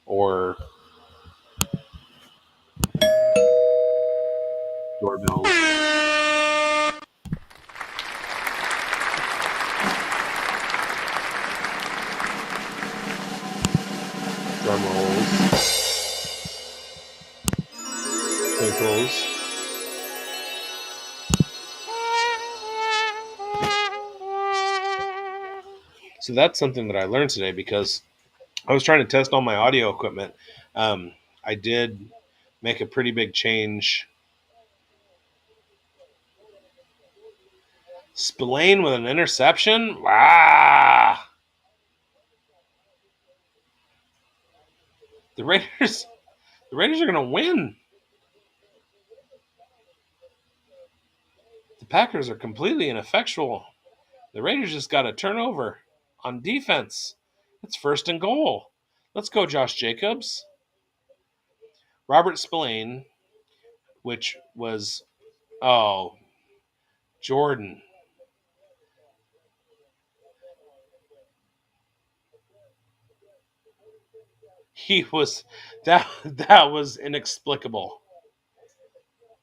or doorbells, drum rolls, twinkles. So that's something that I learned today because I was trying to test all my audio equipment. I did make a pretty big change. Spillane with an interception? Wow. The Raiders the Raiders are gonna win. The Packers are completely ineffectual. The Raiders just got a turnover on defense. It's first and goal. Let's go, Josh Jacobs. Robert Spillane, which was, oh, Jordan. He was, that was inexplicable.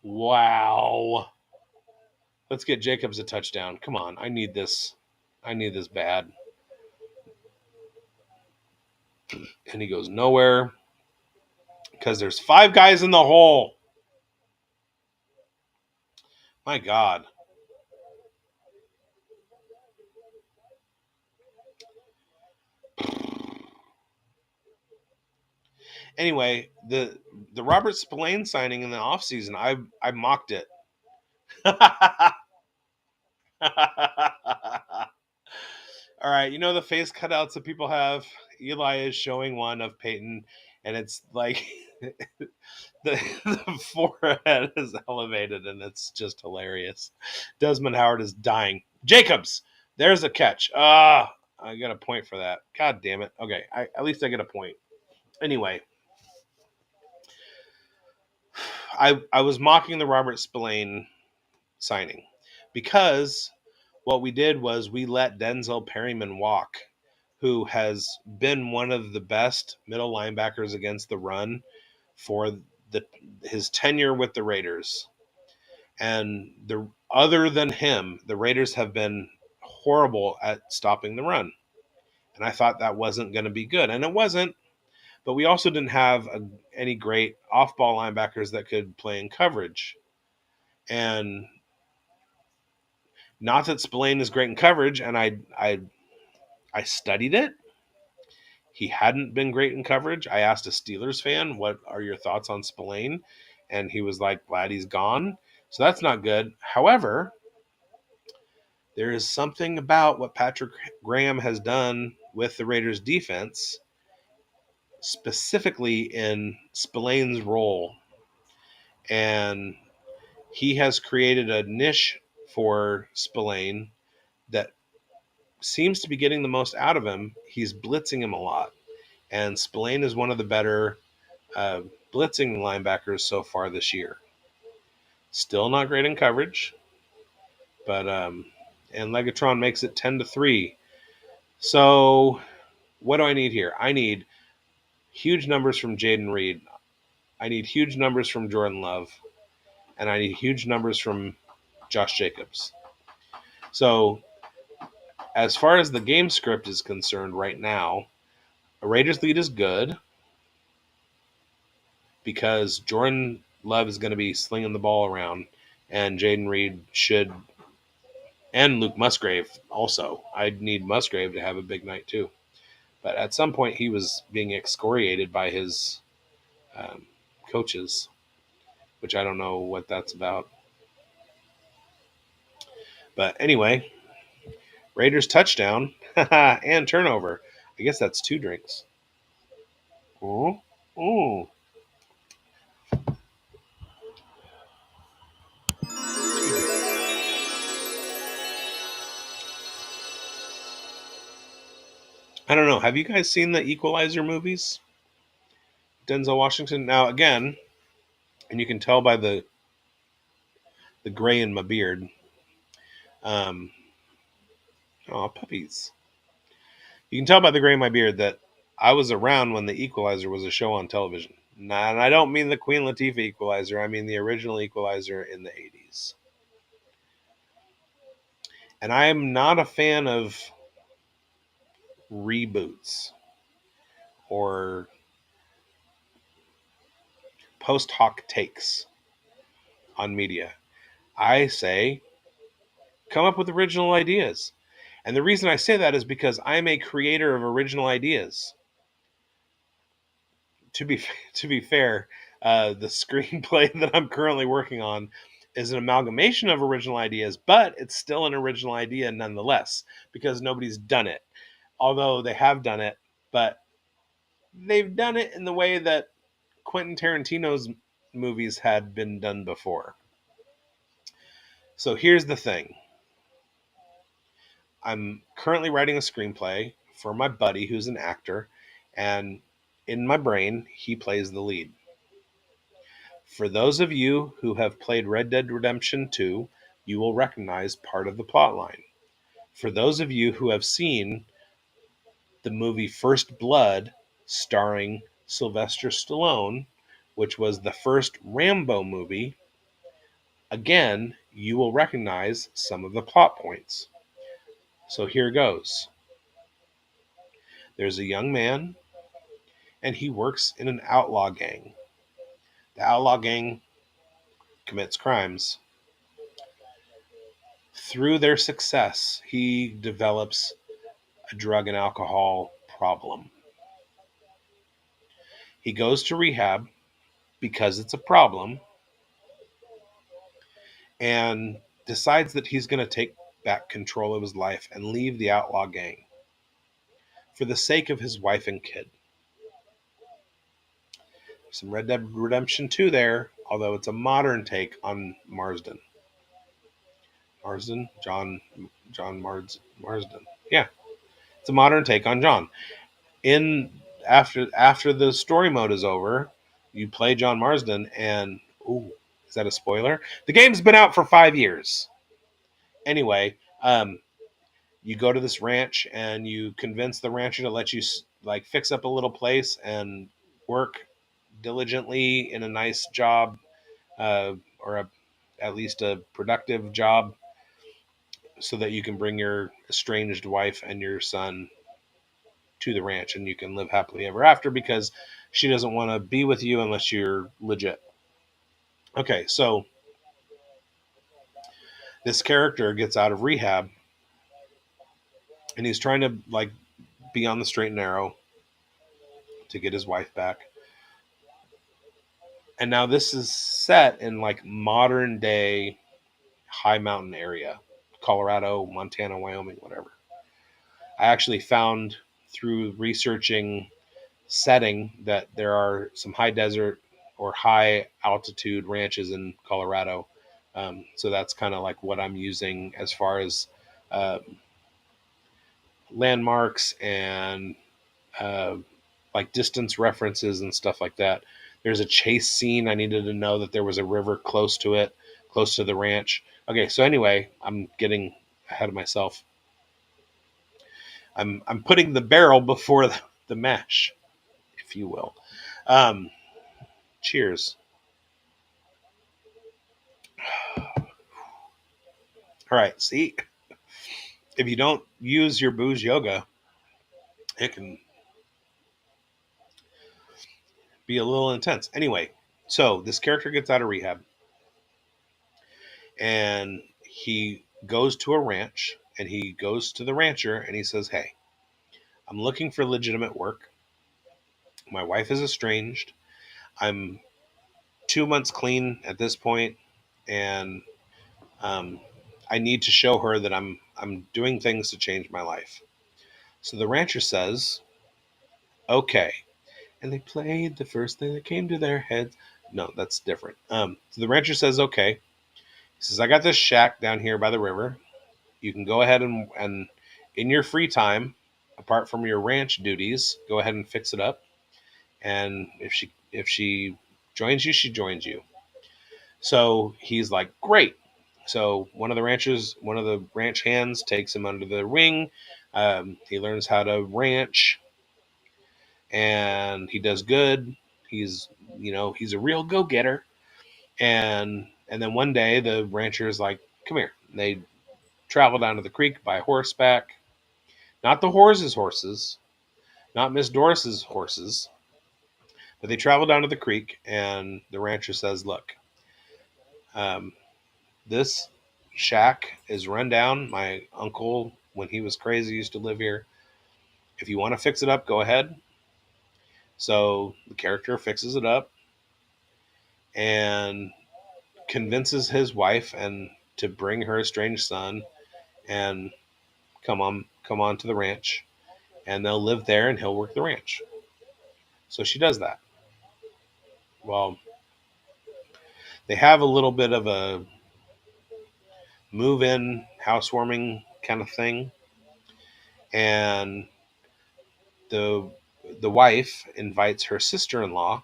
Wow. Let's get Jacobs a touchdown. Come on. I need this. I need this bad. And he goes nowhere because there's 5 guys in the hole. My God. Anyway, the Robert Spillane signing in the offseason, I mocked it. All right, you know the face cutouts that people have? Eli is showing one of Peyton, and it's like the forehead is elevated, and it's just hilarious. Desmond Howard is dying. Jacobs, there's a catch. I got a point for that. God damn it. Okay, at least I get a point. Anyway, I was mocking the Robert Spillane signing because what we did was we let Denzel Perryman walk, who has been one of the best middle linebackers against the run for his tenure with the Raiders. And other than him, the Raiders have been horrible at stopping the run. And I thought that wasn't going to be good. And it wasn't. But we also didn't have any great off-ball linebackers that could play in coverage. And not that Spillane is great in coverage, and I studied it. He hadn't been great in coverage. I asked a Steelers fan, what are your thoughts on Spillane? And he was like, glad he's gone. So that's not good. However, there is something about what Patrick Graham has done with the Raiders defense, specifically in Spillane's role. And he has created a niche for Spillane that seems to be getting the most out of him. He's blitzing him a lot. And Spillane is one of the better blitzing linebackers so far this year. Still not great in coverage, but and Legatron makes it 10-3. So what do I need here? I need huge numbers from Jaden Reed. I need huge numbers from Jordan Love, and I need huge numbers from Josh Jacobs. So as far as the game script is concerned right now, a Raiders lead is good because Jordan Love is going to be slinging the ball around, and Jaden Reed should, and Luke Musgrave also. I'd need Musgrave to have a big night too. But at some point, he was being excoriated by his coaches, which I don't know what that's about. But anyway, Raiders touchdown and turnover. I guess that's 2 drinks. Ooh. Ooh. I don't know. Have you guys seen the Equalizer movies? Denzel Washington. Now again, and you can tell by the gray in my beard. Puppies. You can tell by the gray in my beard that I was around when the Equalizer was a show on television. And I don't mean the Queen Latifah Equalizer. I mean the original Equalizer in the 80s. And I am not a fan of reboots or post hoc takes on media. I say, come up with original ideas. And the reason I say that is because I'm a creator of original ideas. To be fair, the screenplay that I'm currently working on is an amalgamation of original ideas, but it's still an original idea nonetheless because nobody's done it. Although they have done it, but they've done it in the way that Quentin Tarantino's movies had been done before. So here's the thing. I'm currently writing a screenplay for my buddy who's an actor, and in my brain, he plays the lead. For those of you who have played Red Dead Redemption 2, you will recognize part of the plotline. For those of you who have seen the movie First Blood, starring Sylvester Stallone, which was the first Rambo movie, again, you will recognize some of the plot points. So here goes. There's a young man, and he works in an outlaw gang. The outlaw gang commits crimes. Through their success, he develops a drug and alcohol problem. He goes to rehab because it's a problem and decides that he's going to take back control of his life and leave the outlaw gang for the sake of his wife and kid. Some Red Dead Redemption 2 there, although it's a modern take on Marsden. Marsden? John Marsden. Yeah, it's a modern take on John. After the story mode is over, you play John Marsden, and ooh, is that a spoiler? The game's been out for 5 years. Anyway, you go to this ranch and you convince the rancher to let you like fix up a little place and work diligently in a nice job, at least a productive job, so that you can bring your estranged wife and your son to the ranch and you can live happily ever after because she doesn't want to be with you unless you're legit. Okay, so this character gets out of rehab and he's trying to like be on the straight and narrow to get his wife back. And now this is set in like modern day high mountain area, Colorado, Montana, Wyoming, whatever. I actually found through researching setting that there are some high desert or high altitude ranches in Colorado. So that's kind of like what I'm using as far as uh, landmarks and uh, like distance references and stuff like that. There's a chase scene. I needed to know that there was a river close to it, close to the ranch. Okay, so anyway, I'm getting ahead of myself. I'm putting the barrel before the mash, if you will. Um, cheers. All right. See, if you don't use your booze yoga, it can be a little intense. Anyway, so this character gets out of rehab and he goes to a ranch and he goes to the rancher and he says, "Hey, I'm looking for legitimate work. My wife is estranged. I'm 2 months clean at this point, and um, I need to show her that I'm doing things to change my life." So the rancher says, "Okay," and they played the first thing that came to their heads. No, that's different. So the rancher says, "Okay." He says, "I got this shack down here by the river. You can go ahead and in your free time, apart from your ranch duties, go ahead and fix it up. And if she joins you, she joins you." So he's like, "Great." So one of the ranch hands takes him under the wing. He learns how to ranch, and he does good. He's he's a real go getter. And then one day the rancher is like, "Come here." And they travel down to the creek by horseback. Not the horses' horses, not Miss Doris's horses, but they travel down to the creek, and the rancher says, "Look, um, this shack is run down. My uncle, when he was crazy, used to live here. If you want to fix it up, go ahead." So the character fixes it up and convinces his wife and to bring her estranged son and come on to the ranch, and they'll live there and he'll work the ranch. So she does that. Well, they have a little bit of a move in housewarming kind of thing, and the the wife invites her sister-in-law,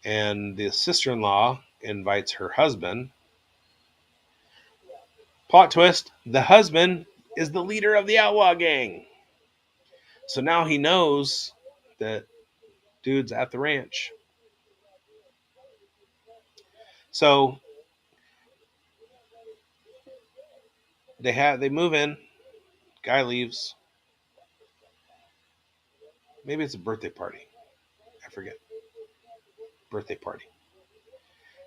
and the sister-in-law invites her husband. Plot twist, the husband is the leader of the outlaw gang. So now he knows that dude's at the ranch. So They move in. Guy leaves. Maybe it's a birthday party. I forget. Birthday party.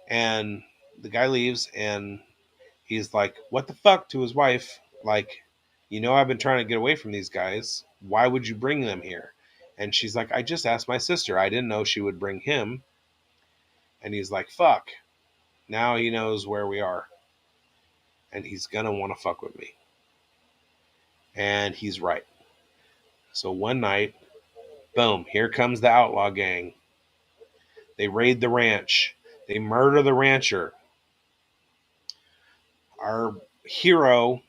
And the guy leaves, and he's like, "What the fuck?" to his wife. Like, I've been trying to get away from these guys. Why would you bring them here? And she's like, "I just asked my sister. I didn't know she would bring him." And he's like, "Fuck." Now he knows where we are. And he's going to want to fuck with me. And he's right. So one night, boom, here comes the outlaw gang. They raid the ranch. They murder the rancher. Our hero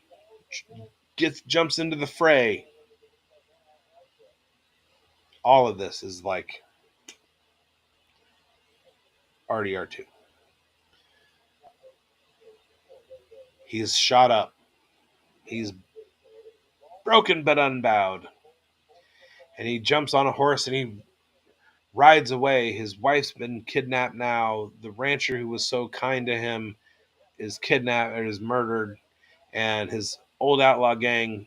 jumps into the fray. All of this is like RDR2. He's shot up. He's broken but unbowed. And he jumps on a horse and he rides away. His wife's been kidnapped now. The rancher who was so kind to him is kidnapped or is murdered. And his old outlaw gang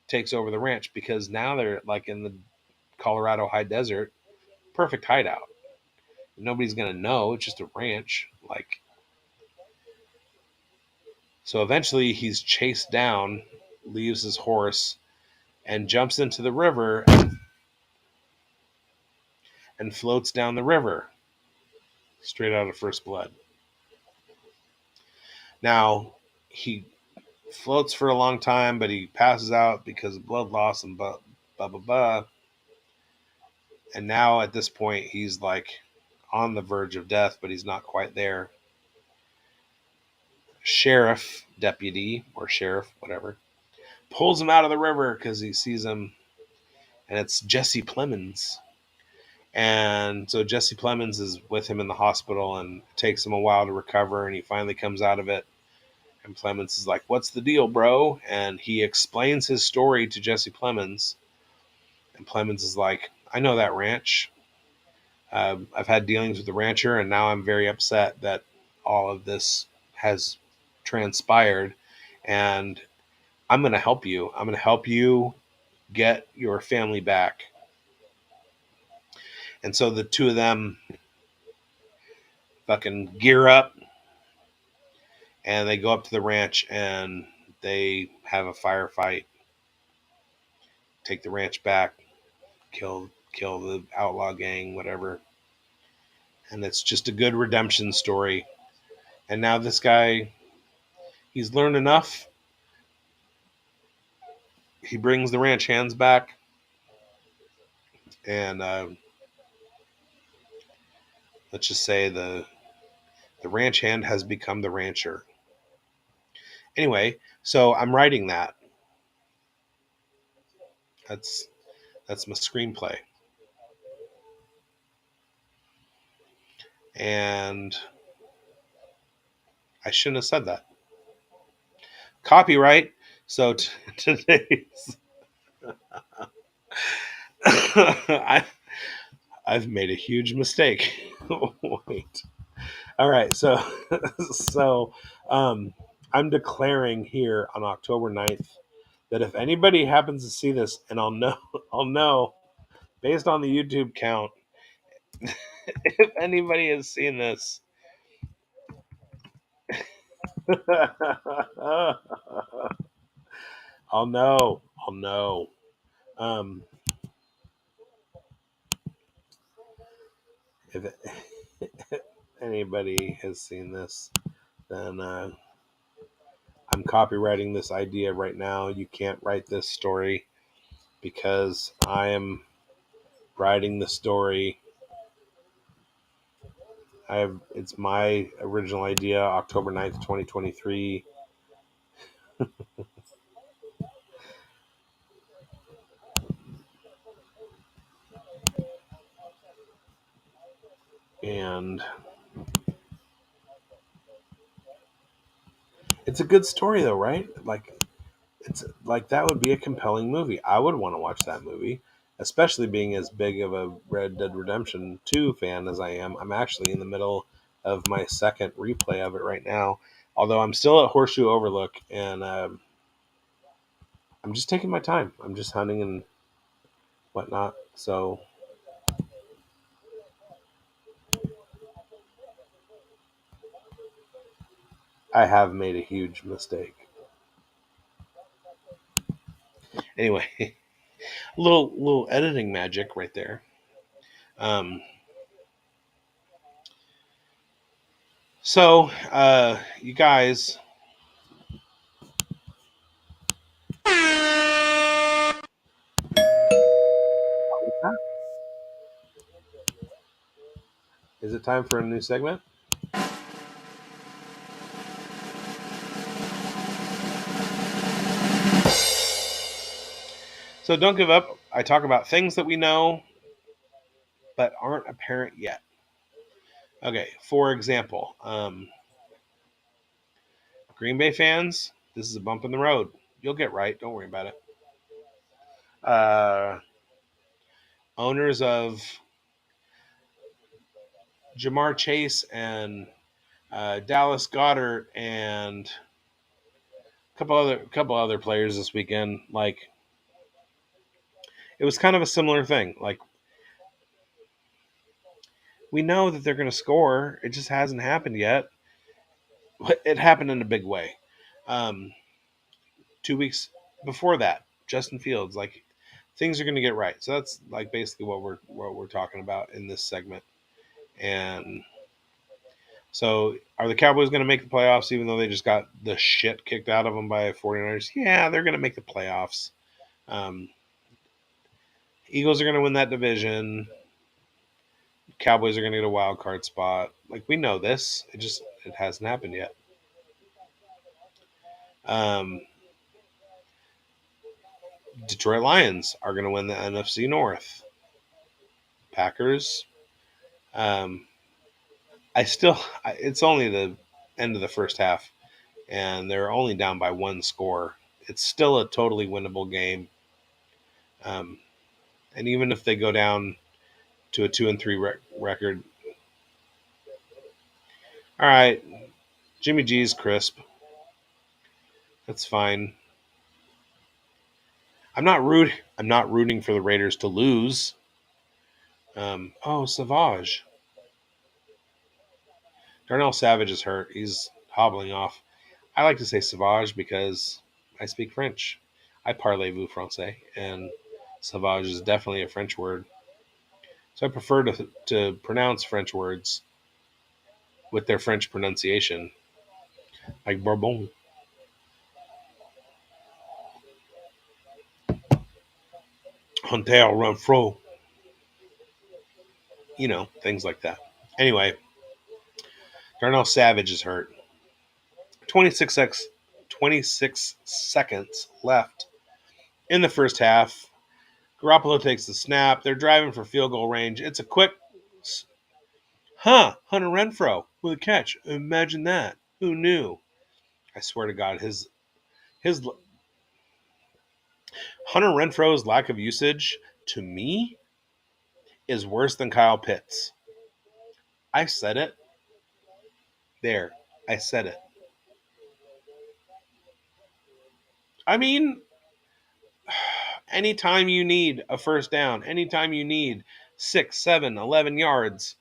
takes over the ranch because now they're like in the Colorado high desert. Perfect hideout. Nobody's going to know. It's just a ranch. So eventually he's chased down, leaves his horse, and jumps into the river and floats down the river straight out of First Blood. Now, he floats for a long time, but he passes out because of blood loss and blah, blah, blah, blah. And now at this point, he's like on the verge of death, but he's not quite there. Sheriff, deputy, or sheriff, whatever, pulls him out of the river because he sees him, and it's Jesse Plemons. And so Jesse Plemons is with him in the hospital, and it takes him a while to recover, and he finally comes out of it. And Plemons is like, "What's the deal, bro?" And he explains his story to Jesse Plemons. And Plemons is like, "I know that ranch. I've had dealings with the rancher, and now I'm very upset that all of this has transpired. And I'm going to help you. I'm going to help you get your family back." And so the two of them fucking gear up, and they go up to the ranch, and they have a firefight, take the ranch back, kill the outlaw gang, whatever. And it's just a good redemption story. And now this guy, he's learned enough. He brings the ranch hands back, and let's just say the ranch hand has become the rancher. Anyway, so I'm writing that. That's my screenplay. And I shouldn't have said that. Copyright. So today's I've made a huge mistake. Wait. All right, so so I'm declaring here on October 9th that if anybody happens to see this, and I'll know based on the YouTube count, if anybody has seen this, I'll know. If anybody has seen this, then I'm copywriting this idea right now. You can't write this story because I am writing the story. It's my original idea, October 9th, 2023. And it's a good story though, right? It's like that would be a compelling movie. I would want to watch that movie, especially being as big of a Red Dead Redemption 2 fan as I am. I'm actually in the middle of my second replay of it right now. Although I'm still at Horseshoe Overlook, and I'm just taking my time. I'm just hunting and whatnot. So I have made a huge mistake. Anyway, a little editing magic right there. Um, you guys, is it time for a new segment? So don't give up. I talk about things that we know but aren't apparent yet. Okay, for example, Green Bay fans, this is a bump in the road. You'll get right. Don't worry about it. Uh, Owners of Jamar Chase and Dallas Goddard and a couple other players this weekend. Like it was kind of a similar thing. Like we know that they're going to score. It just hasn't happened yet. It happened in a big way. 2 weeks before that, Justin Fields, like things are going to get right. So that's like basically what we're talking about in this segment. And so are the Cowboys going to make the playoffs even though they just got the shit kicked out of them by 49ers? Yeah, they're going to make the playoffs. Um, Eagles are going to win that division. Cowboys are going to get a wild card spot. Like we know this, it hasn't happened yet. Um, Detroit Lions are going to win the NFC North. Packers. Um, it's only the end of the first half, and they're only down by one score. It's still a totally winnable game. Um, and even if they go down to a 2-3 record, all right, Jimmy G's crisp. That's fine. I'm not rooting for the Raiders to lose. Savage. Darnell Savage is hurt. He's hobbling off. I like to say Savage because I speak French. I parlez-vous français, and Savage is definitely a French word. So I prefer to pronounce French words with their French pronunciation, like Bourbon. Hunter Renfro. Things like that. Anyway, Darnell Savage is hurt. 26 seconds left in the first half. Garoppolo takes the snap. They're driving for field goal range. It's a quick, Hunter Renfro with a catch. Imagine that. Who knew? I swear to God, his Hunter Renfro's lack of usage to me is worse than Kyle Pitts. I said it. There, I said it. I mean, anytime you need a first down, anytime you need 6, 7, 11 yards,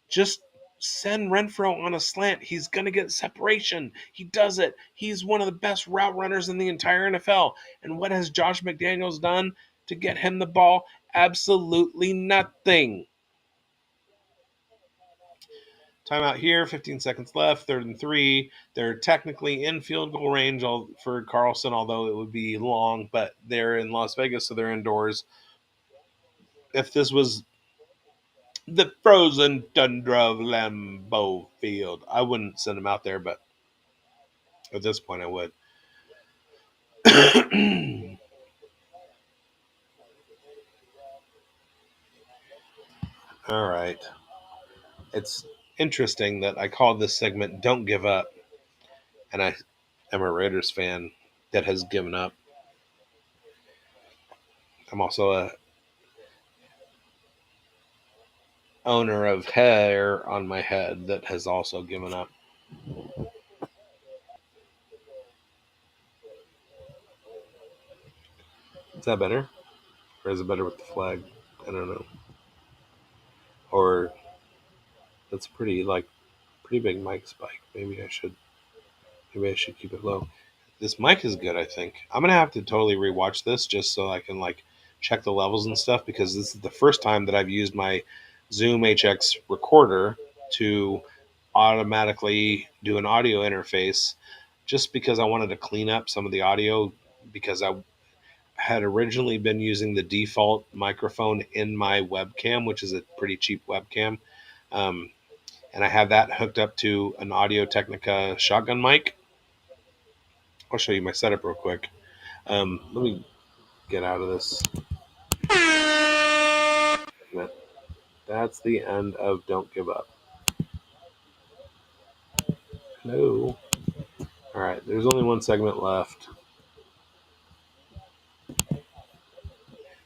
just send Renfro on a slant. He's going to get separation. He does it. He's one of the best route runners in the entire NFL. And what has Josh McDaniels done to get him the ball? Absolutely nothing. Timeout here, 15 seconds left, 3rd and 3. They're technically in field goal range for Carlson, although it would be long, but they're in Las Vegas, so they're indoors. If this was the frozen tundra of Lambeau Field, I wouldn't send them out there, but at this point I would. All right. It's interesting that I called this segment Don't Give Up, and I am a Raiders fan that has given up. I'm also a owner of hair on my head that has also given up. Is that better? Or is it better with the flag? I don't know. Or that's pretty big mic spike. Maybe I should keep it low. This mic is good, I think. I'm gonna have to totally rewatch this just so I can check the levels and stuff, because this is the first time that I've used my Zoom HX recorder to automatically do an audio interface, just because I wanted to clean up some of the audio, because I had originally been using the default microphone in my webcam, which is a pretty cheap webcam. Um, and I have that hooked up to an Audio Technica shotgun mic. I'll show you my setup real quick. Let me get out of this. That's the end of Don't Give Up. No. All right, there's only one segment left.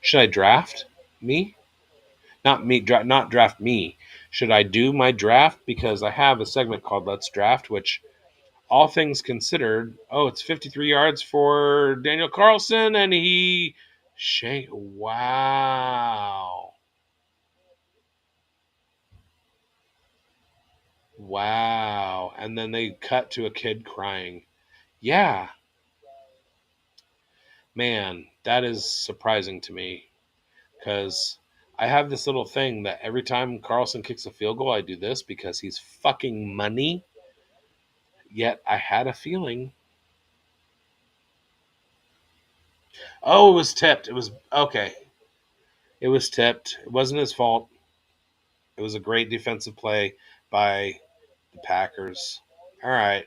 Should I draft me? Not me, not draft me. Should I do my draft? Because I have a segment called Let's Draft, which, all things considered, it's 53 yards for Daniel Carlson, and wow. Wow. And then they cut to a kid crying. Yeah, man, that is surprising to me, because I have this little thing that every time Carlson kicks a field goal, I do this because he's fucking money. Yet I had a feeling. Oh, it was tipped. It was okay. It was tipped. It wasn't his fault. It was a great defensive play by the Packers. All right.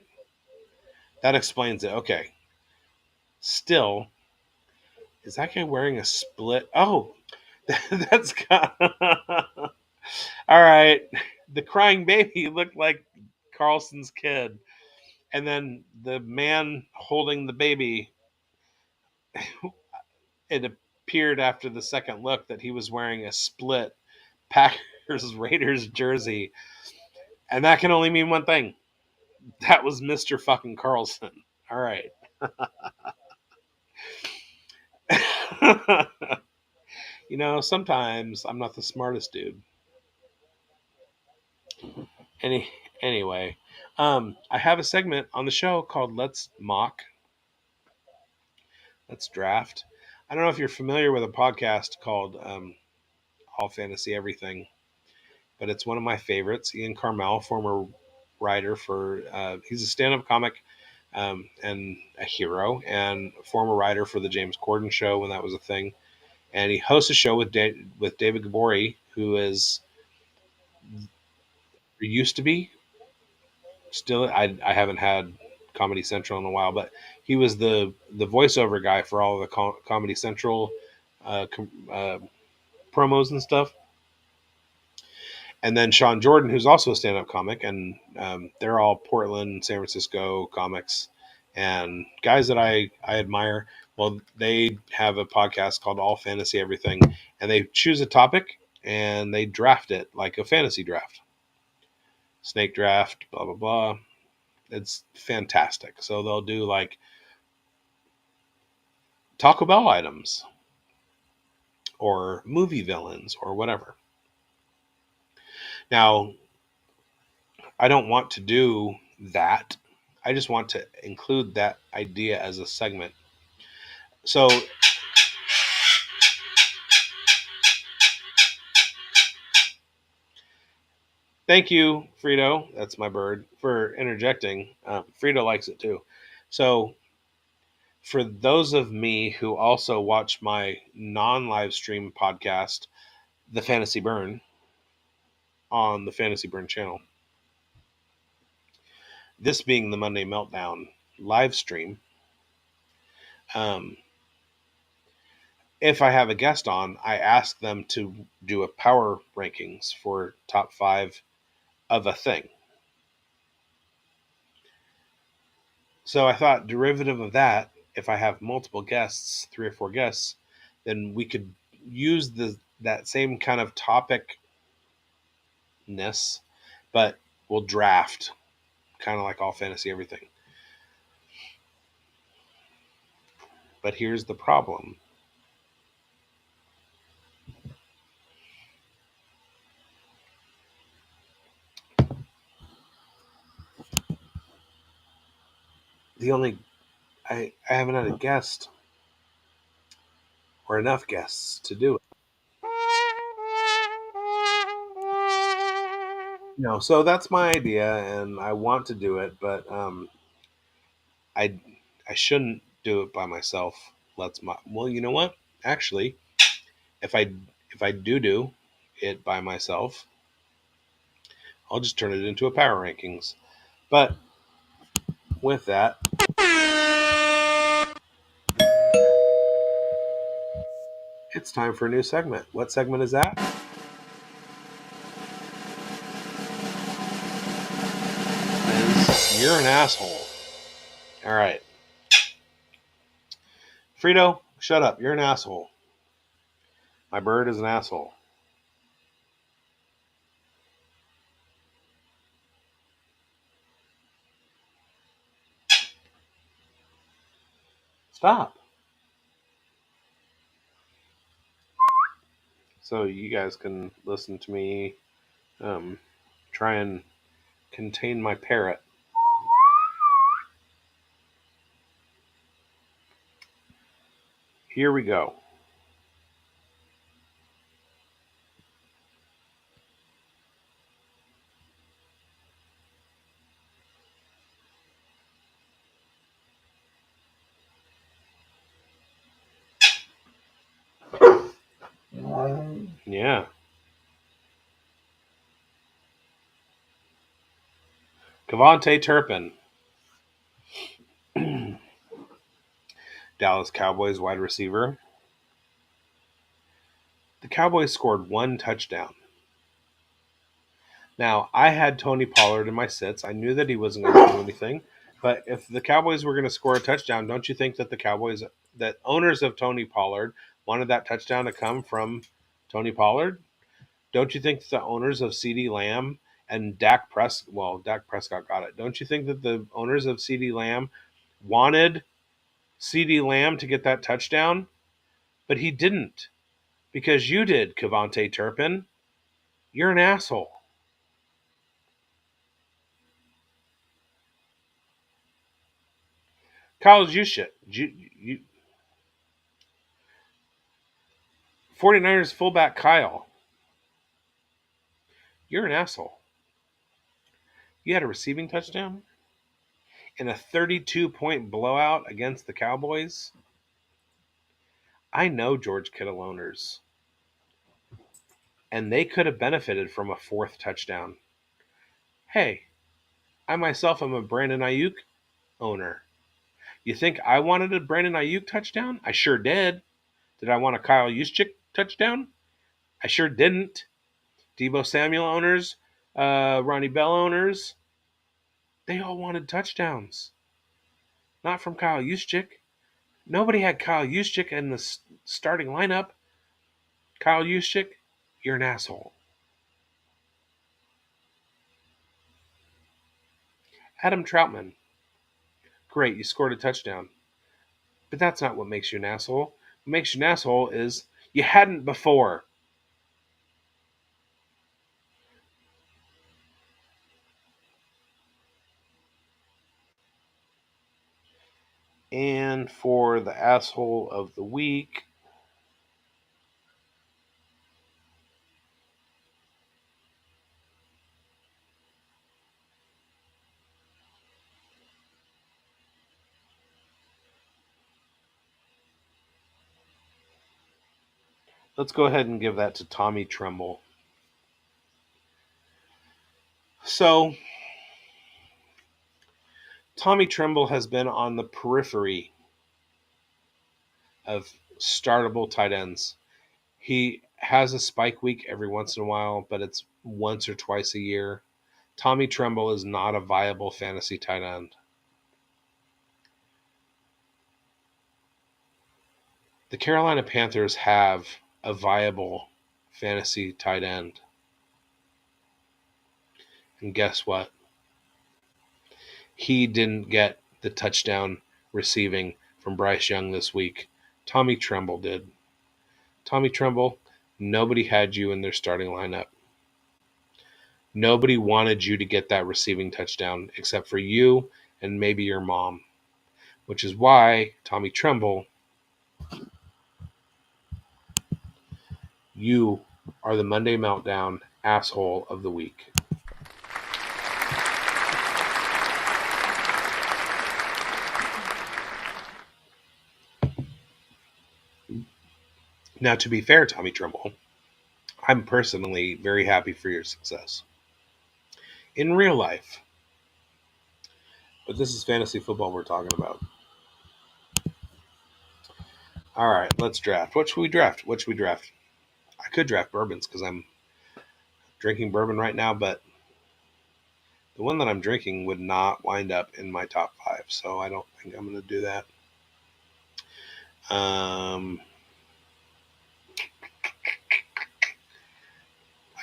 That explains it. Okay. Still, is that guy wearing a split? Oh, that's got. All right. The crying baby looked like Carlson's kid. And then the man holding the baby, it appeared after the second look that he was wearing a split Packers Raiders jersey. And that can only mean one thing. That was Mr. fucking Carlson. All right. Sometimes I'm not the smartest dude. Anyway, I have a segment on the show called Let's Draft. I don't know if you're familiar with a podcast called All Fantasy Everything, but it's one of my favorites. Ian Carmel, former writer he's a stand-up comic and a hero, and former writer for the James Corden show when that was a thing. And he hosts a show with David Gabori, who used to be, still, I haven't had Comedy Central in a while, but he was the voiceover guy for all of the Comedy Central promos and stuff. And then Sean Jordan, who's also a stand-up comic, and they're all Portland, San Francisco comics, and guys that I admire. Well, they have a podcast called All Fantasy Everything, and they choose a topic and they draft it like a fantasy draft, snake draft, blah blah blah. It's fantastic. So they'll do like Taco Bell items or movie villains or whatever. Now, I don't want to do that. I just want to include that idea as a segment. So thank you, Frito. That's my bird, for interjecting. Frito likes it too. So for those of me who also watch my non-live stream podcast, The Fantasy Burn, on the Fantasy Burn channel, this being the Monday Meltdown live stream, if I have a guest on, I ask them to do a power rankings for top 5 of a thing. So I thought, derivative of that, if I have multiple guests, 3 or 4 guests, then we could use that same kind of topicness, but we'll draft, kind of like All Fantasy Everything. But here's the problem. I haven't had a guest or enough guests to do it. So that's my idea, and I want to do it, but I I shouldn't do it by myself. Well, you know what? Actually, if I do it by myself, I'll just turn it into a power rankings. But with that, it's time for a new segment. What segment is that? You're an asshole. All right. Frito, shut up. You're an asshole. My bird is an asshole. Stop. So you guys can listen to me try and contain my parrot. Here we go. Yeah. Cavante Turpin. Dallas Cowboys wide receiver. The Cowboys scored one touchdown. Now, I had Tony Pollard in my sits. I knew that he wasn't going to do anything. But if the Cowboys were going to score a touchdown, don't you think that that owners of Tony Pollard wanted that touchdown to come from Tony Pollard? Don't you think the owners of CeeDee Lamb and Dak Prescott got it. Don't you think that the owners of CeeDee Lamb wanted CeeDee Lamb to get that touchdown? But he didn't because you did, Cavante Turpin. You're an asshole. Kyle Juszczyk. 49ers fullback Kyle. You're an asshole. You had a receiving touchdown in a 32-point blowout against the Cowboys. I know George Kittle owners, and they could have benefited from a fourth touchdown. Hey, I myself am a Brandon Ayuk owner. You think I wanted a Brandon Ayuk touchdown? I sure did. Did I want a Kyle Juszczyk touchdown? I sure didn't. Deebo Samuel owners, Ronnie Bell owners, they all wanted touchdowns. Not from Kyle Juszczyk. Nobody had Kyle Juszczyk in the starting lineup. Kyle Juszczyk, you're an asshole. Adam Troutman, great, you scored a touchdown. But that's not what makes you an asshole. What makes you an asshole is you hadn't before. And for the asshole of the week, let's go ahead and give that to Tommy Tremble. So, Tommy Tremble has been on the periphery of startable tight ends. He has a spike week every once in a while, but it's once or twice a year. Tommy Tremble is not a viable fantasy tight end. The Carolina Panthers have a viable fantasy tight end. And guess what? He didn't get the touchdown receiving from Bryce Young this week. Tommy Tremble did. Tommy Tremble, nobody had you in their starting lineup. Nobody wanted you to get that receiving touchdown except for you and maybe your mom. which is why, Tommy Tremble, you are the Monday Meltdown asshole of the week. Now, to be fair, Tommy Tremble, I'm personally very happy for your success in real life. But this is fantasy football we're talking about. All right, let's draft. What should we draft? I could draft bourbons because I'm drinking bourbon right now, but the one that I'm drinking would not wind up in my top 5, so I don't think I'm going to do that. I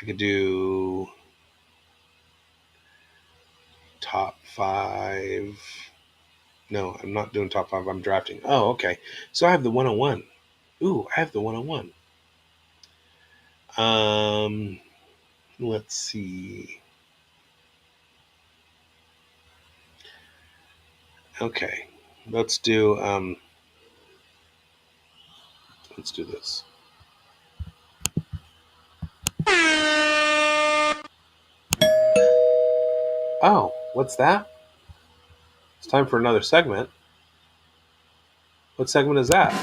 could do top 5. No, I'm not doing top 5. I'm drafting. Oh, okay. So I have the 101. Ooh, I have the 101. Let's see. Okay. Let's do this. Oh, what's that? It's time for another segment. What segment is that?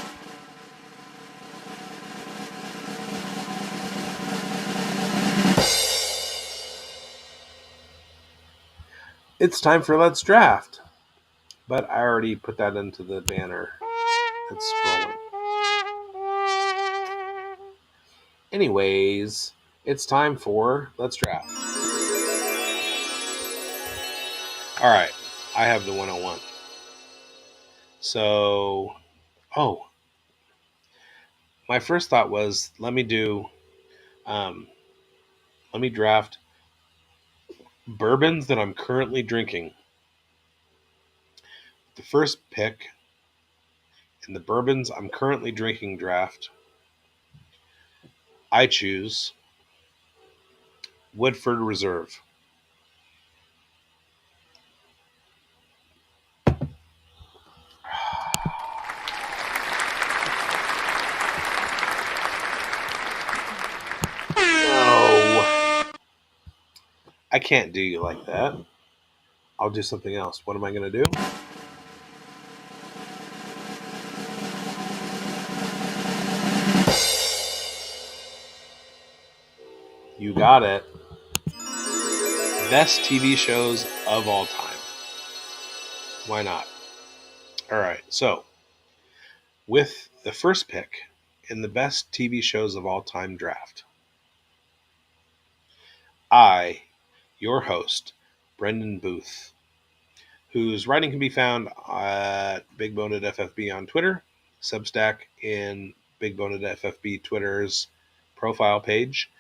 It's time for Let's Draft. But I already put that into the banner that's scrolling. Anyways, it's time for Let's Draft. All right, I have the 101. So, my first thought was let me draft bourbons that I'm currently drinking. The first pick in the bourbons I'm currently drinking draft, I choose Woodford Reserve. No, I can't do you like that. I'll do something else. What am I going to do? You got it. Best TV shows of all time. Why not? All right, so with the first pick in the best TV shows of all time draft, I, your host, Brendan Booth, whose writing can be found at Big Boned FFB on Twitter, Substack in Big Boned FFB Twitter's profile page,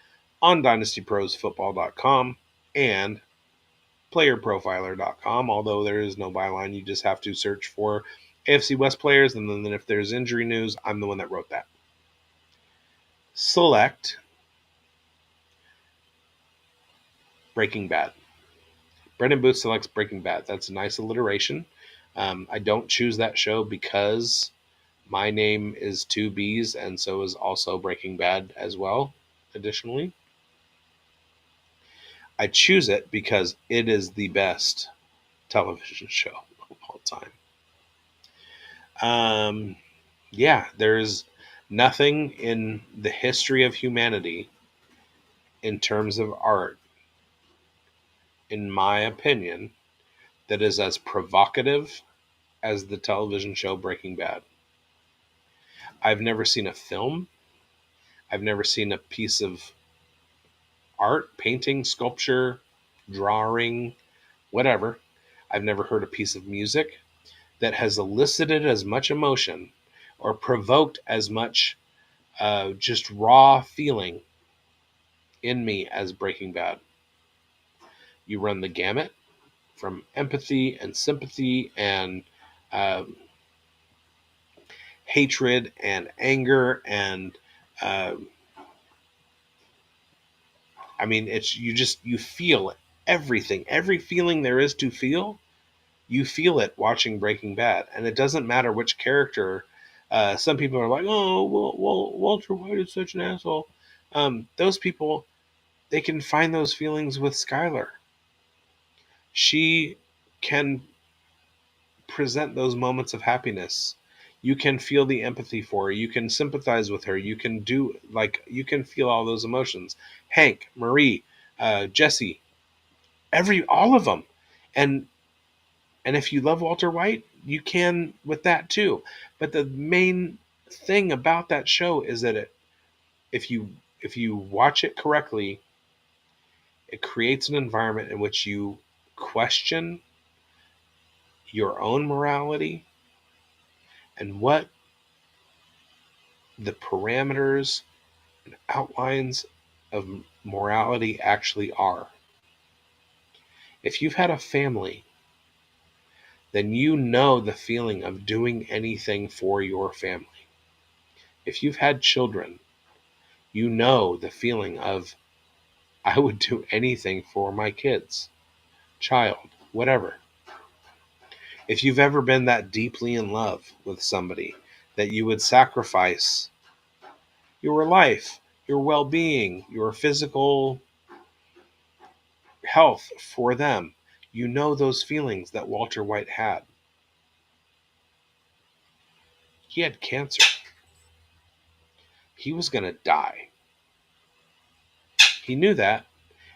on dynastyprosfootball.com, and playerprofiler.com. Although there is no byline, you just have to search for AFC West players, and then if there's injury news, I'm the one that wrote that. Select Breaking Bad. Brendan Booth selects Breaking Bad. That's a nice alliteration. I don't choose that show because my name is 2Bs, and so is also Breaking Bad as well, additionally. I choose it because it is the best television show of all time. Yeah, there's nothing in the history of humanity in terms of art, in my opinion, that is as provocative as the television show Breaking Bad. I've never seen a film. I've never seen a piece of art, painting, sculpture, drawing, whatever. I've never heard a piece of music that has elicited as much emotion or provoked as much just raw feeling in me as Breaking Bad. You run the gamut from empathy and sympathy and hatred and anger and I mean, you feel everything, every feeling there is to feel You feel it watching Breaking Bad, and it doesn't matter which character. Some people are like, "Oh, well, Walter White is such an asshole." Those people, they can find those feelings with Skylar. She can present those moments of happiness. You can feel the empathy for her. You can sympathize with her. You can you can feel all those emotions. Hank, Marie, Jesse, all of them. And and if you love Walter White, you can with that too. But the main thing about that show is that if you if you watch it correctly, it creates an environment in which you question your own morality and what the parameters and outlines of morality actually are. If you've had a family, then you know the feeling of doing anything for your family. If you've had children, you know the feeling of, I would do anything for my kids, child, whatever. If you've ever been that deeply in love with somebody that you would sacrifice your life, your well being, your physical health for them, you know those feelings that Walter White had. He had cancer. He was going to die. He knew that,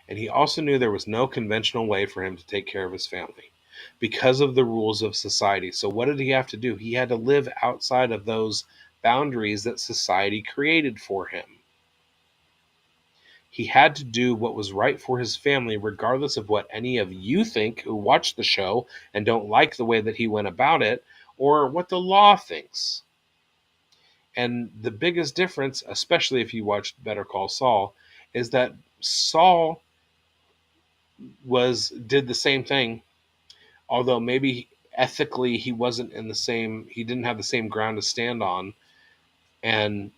and he also knew there was no conventional way for him to take care of his family because of the rules of society. So, what did he have to do? He had to live outside of those boundaries that society created for him. He had to do what was right for his family, regardless of what any of you think who watch the show and don't like the way that he went about it, or what the law thinks. And the biggest difference, especially if you watched Better Call Saul, is that Saul did the same thing, although maybe ethically he didn't have the same ground to stand on, and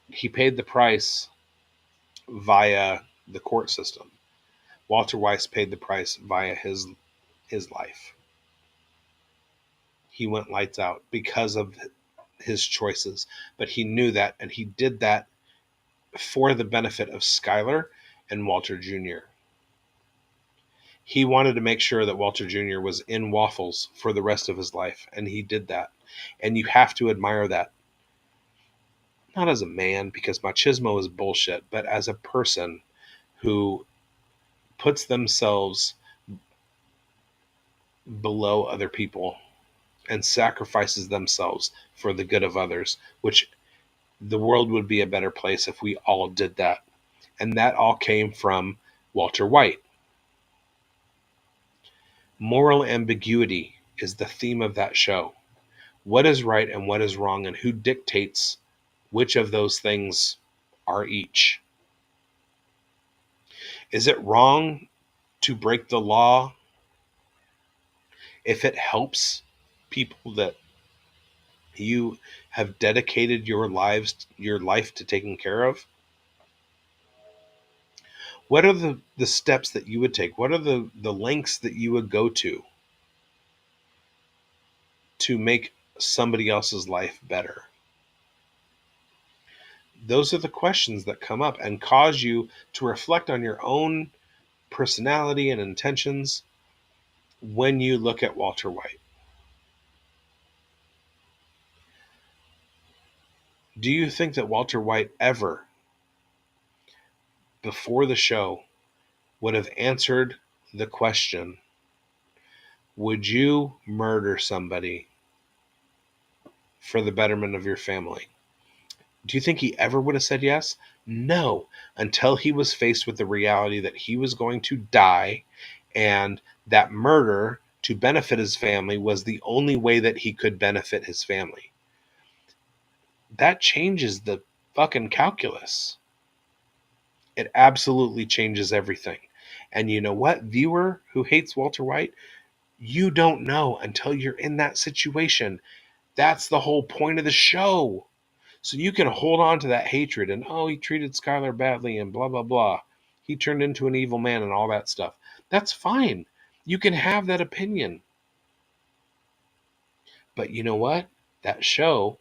he paid the price via the court system. Walter Weiss paid the price via his life. He went lights out because of his choices, but he knew that, and he did that for the benefit of Skylar and Walter Jr. He wanted to make sure that Walter Jr. was in waffles for the rest of his life, and he did that. And you have to admire that. Not as a man, because machismo is bullshit, but as a person who puts themselves below other people and sacrifices themselves for the good of others, which the world would be a better place if we all did that. And that all came from Walter White. Moral ambiguity is the theme of that show. What is right and what is wrong, and who dictates which of those things are each? Is it wrong to break the law if it helps people that you have dedicated your life to taking care of? What are the steps that you would take? What are the lengths that you would go to make somebody else's life better? Those are the questions that come up and cause you to reflect on your own personality and intentions when you look at Walter White. Do you think that Walter White ever, before the show, would have answered the question, would you murder somebody for the betterment of your family? Do you think he ever would have said yes? No, until he was faced with the reality that he was going to die, and that murder to benefit his family was the only way that he could benefit his family. That changes the fucking calculus. It absolutely changes everything. And you know what, viewer who hates Walter White, you don't know until you're in that situation. That's the whole point of the show. So you can hold on to that hatred and, oh, he treated Skylar badly and blah, blah, blah. He turned into an evil man and all that stuff. That's fine. You can have that opinion. But you know what? That show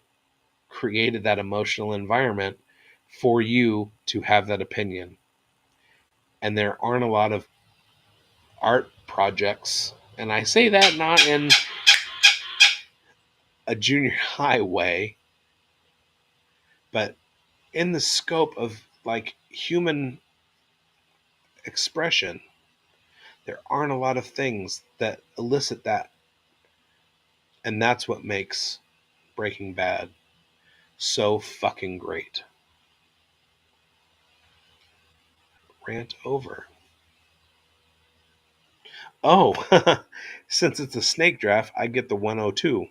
created that emotional environment for you to have that opinion. And there aren't a lot of art projects, and I say that not in a junior high way, but in the scope of like human expression. There aren't a lot of things that elicit that, and that's what makes Breaking Bad so fucking great. Rant over. Oh, since it's a snake draft, I get the 102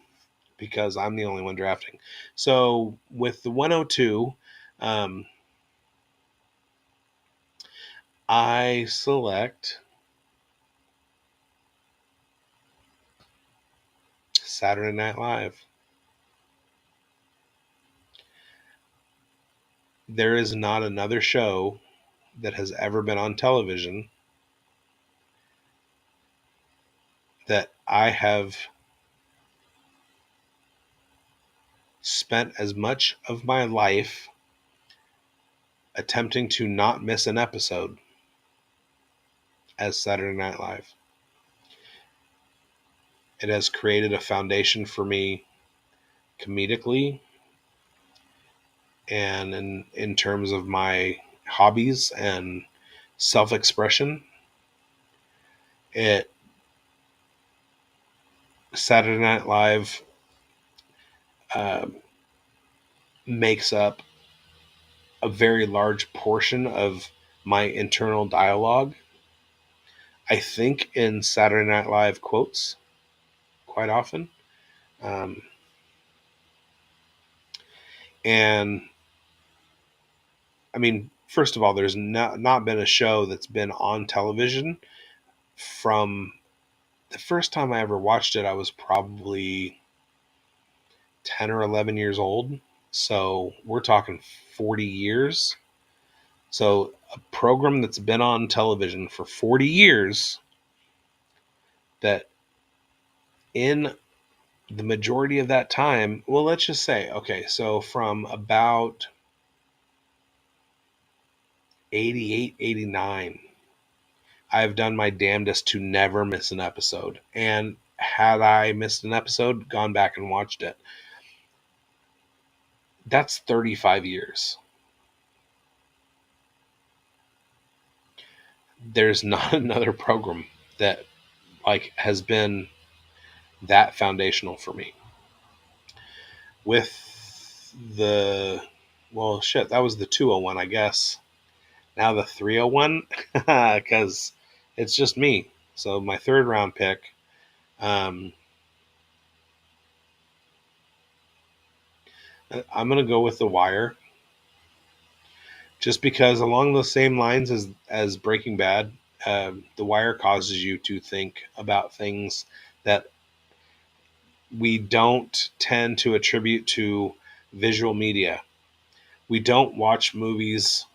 because I'm the only one drafting. So with the 102, um, I select Saturday Night Live. There is not another show that has ever been on television that I have spent as much of my life attempting to not miss an episode as Saturday Night Live. It has created a foundation for me comedically and in terms of my hobbies and self-expression. It Saturday Night Live uh, makes up a very large portion of my internal dialogue. I think in Saturday Night Live quotes quite often. Um, and I mean, first of all, there's not been a show that's been on television from the first time I ever watched it. I was probably 10 or 11 years old. So we're talking 40 years. So a program that's been on television for 40 years that in the majority of that time, well, let's just say, okay, so from about 88, 89, I've done my damnedest to never miss an episode. And had I missed an episode, gone back and watched it. That's 35 years. There's not another program that like has been that foundational for me. With the well shit, that was the 201, I guess. Now the 301 cuz it's just me. So my third round pick um I'm going to go with The Wire just because along the same lines as Breaking Bad, The Wire causes you to think about things that we don't tend to attribute to visual media. We don't watch movies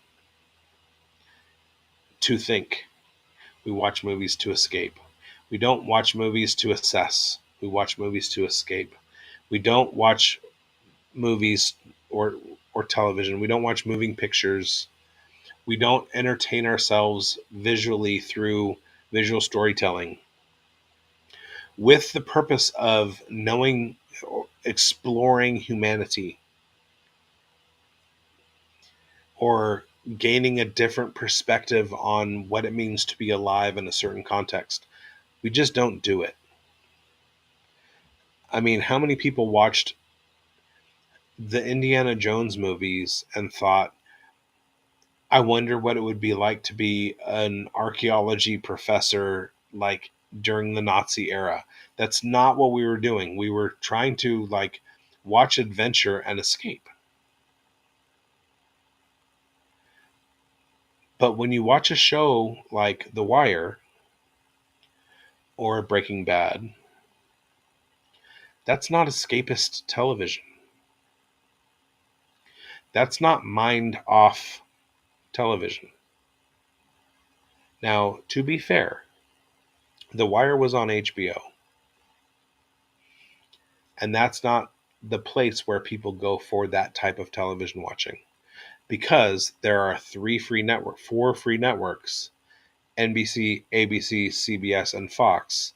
to think. We watch movies to escape. We don't watch movies to assess. We watch movies to escape. We don't watch movies or television. We don't watch moving pictures. We don't entertain ourselves visually through visual storytelling with the purpose of knowing, exploring humanity, or gaining a different perspective on what it means to be alive in a certain context. We just don't do it. I mean, how many people watched the Indiana Jones movies and thought, I wonder what it would be like to be an archaeology professor like during the Nazi era? That's not what we were doing. We were trying to like watch adventure and escape. But when you watch a show like The Wire or Breaking Bad, that's not escapist television. That's not mind off television. Now, to be fair, The Wire was on HBO. And that's not the place where people go for that type of television watching, because there are four free networks, NBC, ABC, CBS, and Fox,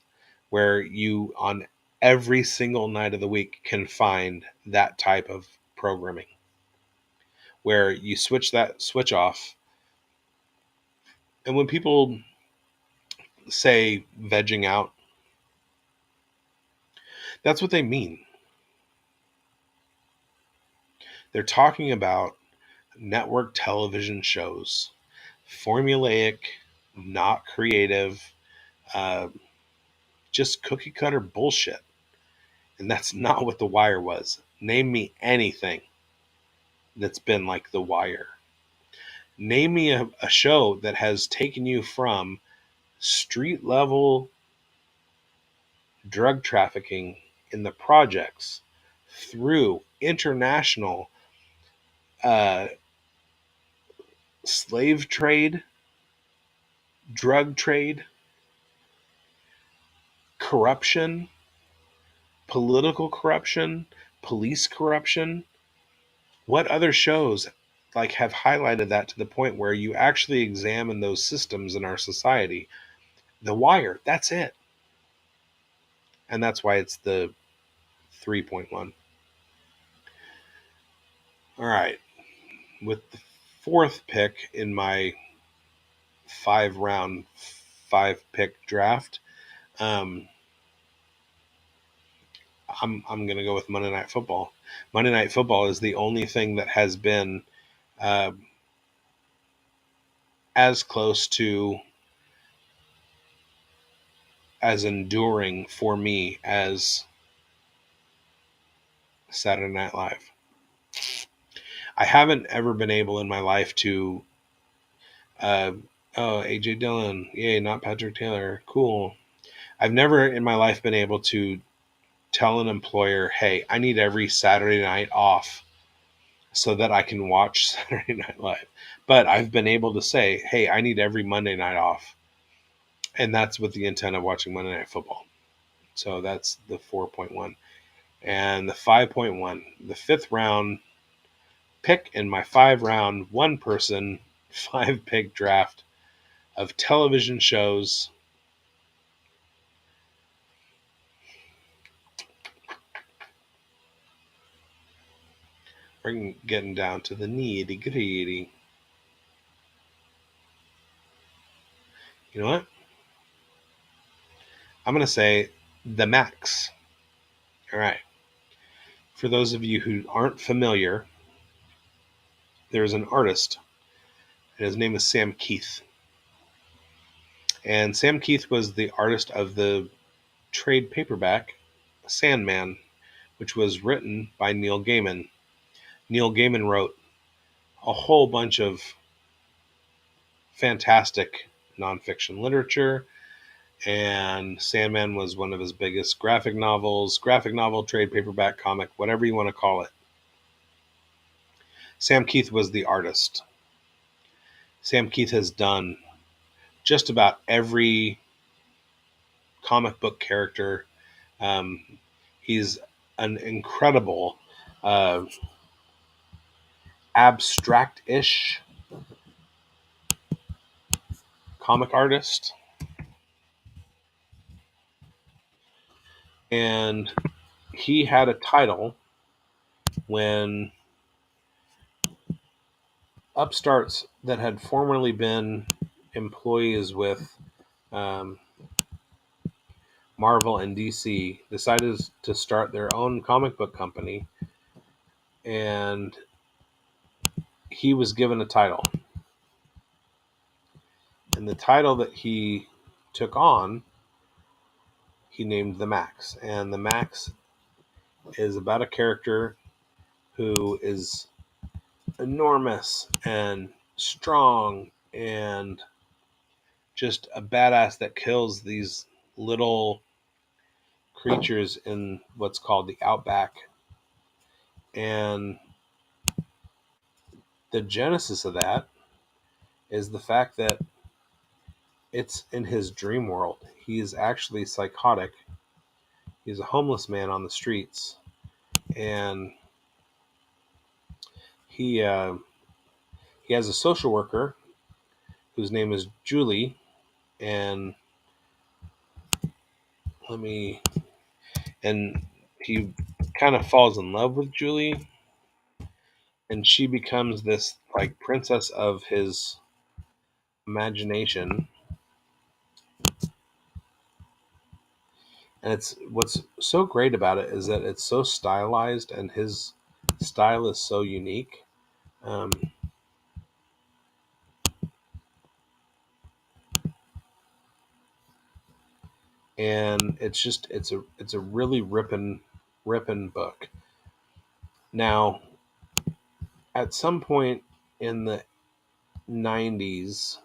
where you on every single night of the week can find that type of programming, where you switch off. And when people say vegging out, that's what they mean. They're talking about network television shows, formulaic, not creative, uh, just cookie cutter bullshit. And that's not what The Wire was. Name me anything that's been like The Wire. Name me a show that has taken you from street level drug trafficking in the projects through international uh, slave trade, drug trade, corruption, political corruption, police corruption. What other shows like have highlighted that to the point where you actually examine those systems in our society? The Wire, that's it. And that's why it's the 3.1. All right. With the fourth pick in my 5 round, 5 pick draft, um, I'm going to go with Monday Night Football. Monday Night Football is the only thing that has been uh, as close to as enduring for me as Saturday Night Live. I haven't ever been able in my life to, uh, oh, AJ Dillon, yay, not Patrick Taylor, cool. I've never in my life been able to tell an employer, hey, I need every Saturday night off so that I can watch Saturday Night Live. But I've been able to say, hey, I need every Monday night off. And that's with the intent of watching Monday Night Football. So that's the 4.1. And the 5.1, the 5th-round pick in my 5-round, one-person, 5-pick draft of television shows. We're getting down to the nitty-gritty. You know what? I'm going to say the Max. All right. For those of you who aren't familiar, there's an artist, and his name is Sam Keith. And Sam Keith was the artist of the trade paperback Sandman, which was written by Neil Gaiman. Neil Gaiman wrote a whole bunch of fantastic nonfiction literature, and Sandman was one of his biggest graphic novel, trade paperback, comic, whatever you want to call it. Sam Keith was the artist. Sam Keith has done just about every comic book character. He's an incredible abstract-ish comic artist. And he had a title when upstarts that had formerly been employees with Marvel and DC decided to start their own comic book company, and he was given a title. And the title that he took on, he named the Max. And the Max is about a character who is enormous and strong and just a badass that kills these little creatures in what's called the outback. And the genesis of that is the fact that it's in his dream world. He is actually psychotic, He's a homeless man on the streets, and he has a social worker whose name is Julie, and and he kind of falls in love with Julie, and she becomes this like princess of his imagination. And it's what's so great about it is that it's so stylized, and his style is so unique. Um, and it's a really ripping book. Now, at some point in the 90s,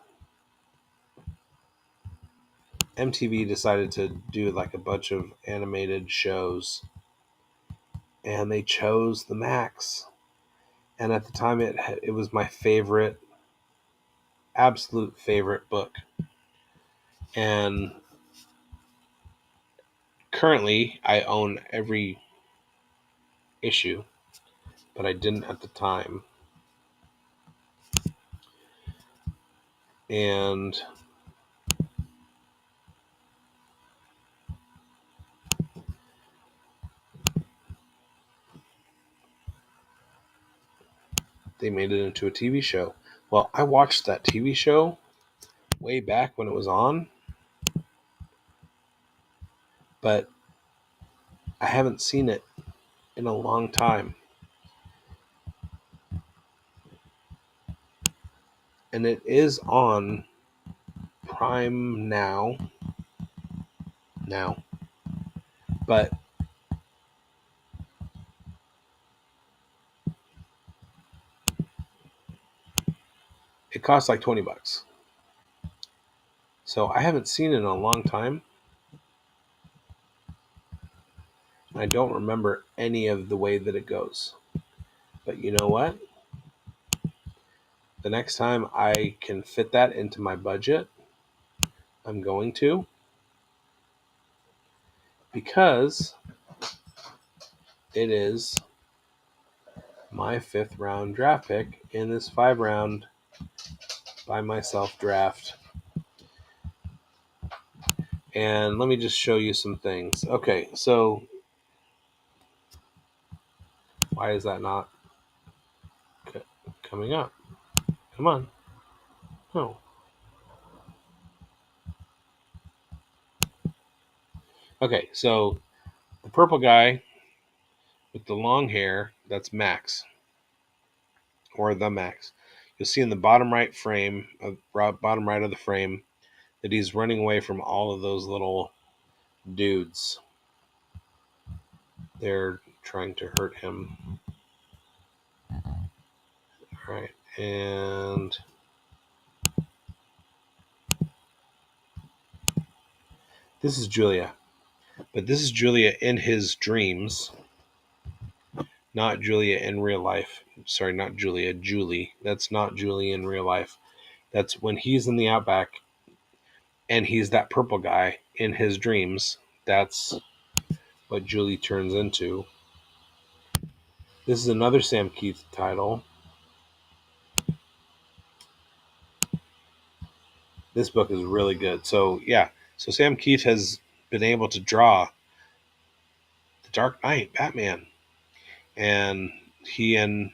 MTV decided to do like a bunch of animated shows, and they chose the Max. And at the time, it was my favorite, absolute favorite book. And currently, I own every issue, but I didn't at the time. And they made it into a TV show. Well, I watched that TV show way back when it was on, but I haven't seen it in a long time. And it is on Prime now, but it costs like $20. So I haven't seen it in a long time. I don't remember any of the way that it goes. But you know what? The next time I can fit that into my budget, I'm going to. Because it is my 5th round draft pick in this 5-round by myself draft. And let me just show you some things. Okay, so why is that not coming up? Come on. Oh. Okay, so the purple guy with the long hair, that's Max, or the Max. You'll see in the bottom right bottom right of the frame, that he's running away from all of those little dudes. They're trying to hurt him. All right, and this is Julia. But this is Julia in his dreams, not Julia in real life. Sorry, not Julia, Julie. That's not Julie in real life. That's when he's in the outback and he's that purple guy in his dreams. That's what Julie turns into. This is another Sam Keith title. This book is really good. So, yeah. So Sam Keith has been able to draw The Dark Knight, Batman. And he and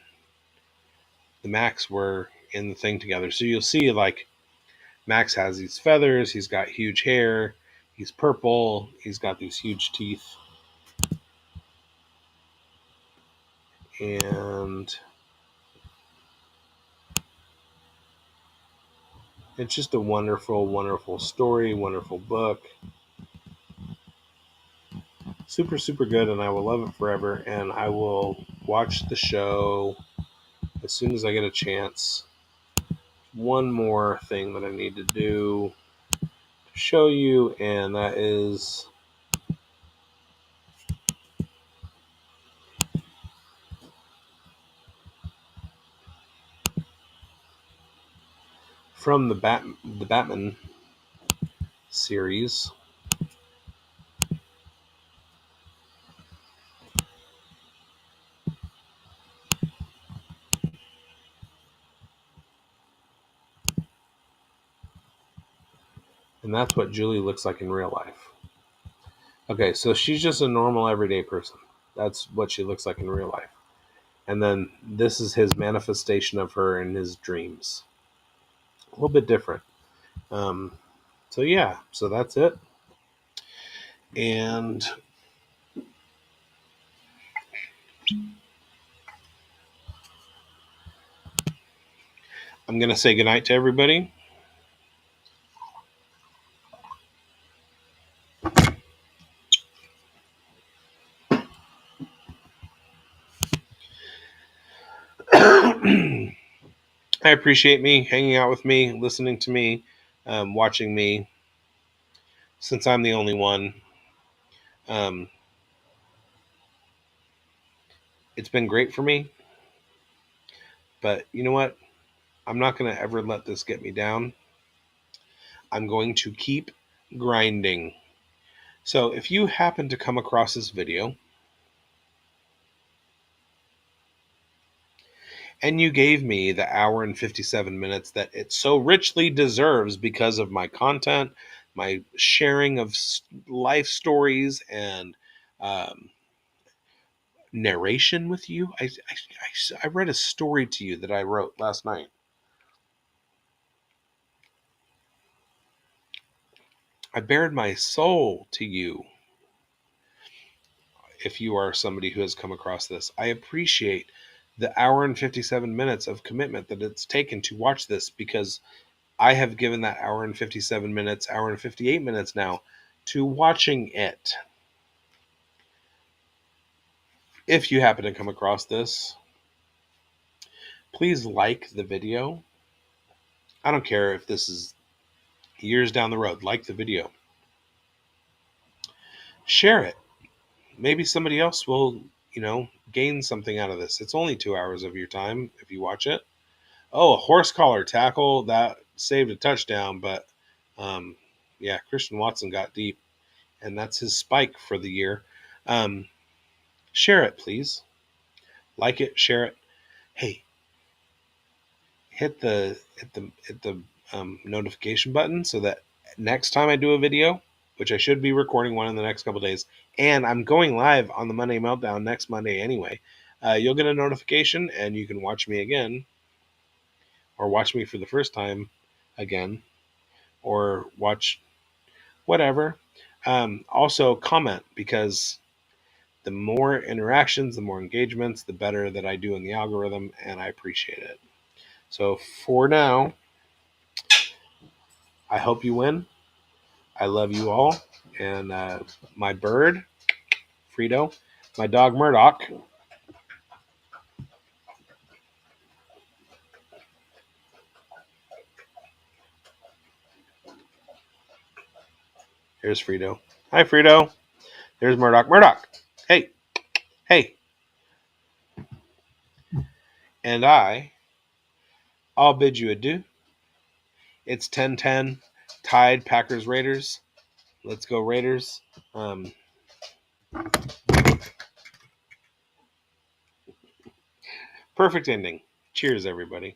the Max were in the thing together. So you'll see, like, Max has these feathers, he's got huge hair, he's purple, he's got these huge teeth. And it's just a wonderful, wonderful story, wonderful book. Super, super good, and I will love it forever. And I will watch the show as soon as I get a chance. One more thing that I need to do to show you, and that is from the Batman series. And that's what Julie looks like in real life. Okay, so she's just a normal everyday person. That's what she looks like in real life. And then this is his manifestation of her in his dreams. A little bit different. So yeah, so that's it. And I'm going to say goodnight to everybody. I appreciate me hanging out with me, listening to me, watching me, since I'm the only one. It's been great for me. But you know what? I'm not going to ever let this get me down. I'm going to keep grinding. So if you happen to come across this video and you gave me the hour and 57 minutes that it so richly deserves because of my content, my sharing of life stories, and narration with you. I read a story to you that I wrote last night. I bared my soul to you. If you are somebody who has come across this, I appreciate the hour and 57 minutes of commitment that it's taken to watch this, because I have given that hour and 57 minutes, hour and 58 minutes now, to watching it. If you happen to come across this, please like the video. I don't care if this is years down the road. Like the video. Share it. Maybe somebody else will, gain something out of this. It's only 2 hours of your time if you watch it. Oh, a horse collar tackle that saved a touchdown, but yeah, Christian Watson got deep, and that's his spike for the year. Share it, please. Like it, share it. Hey, hit the notification button so that next time I do a video, which I should be recording one in the next couple days, and I'm going live on the Monday Meltdown next Monday anyway, you'll get a notification and you can watch me again, or watch me for the first time again, or watch whatever. Also comment, because the more interactions, the more engagements, the better that I do in the algorithm, and I appreciate it. So for now, I hope you win. I love you all. And my bird, Frito, my dog, Murdoch. Here's Frito. Hi, Frito. There's Murdoch. Murdoch. Hey. Hey. And I'll bid you adieu. It's 10-10. Tied, Packers, Raiders. Let's go, Raiders. Perfect ending. Cheers, everybody.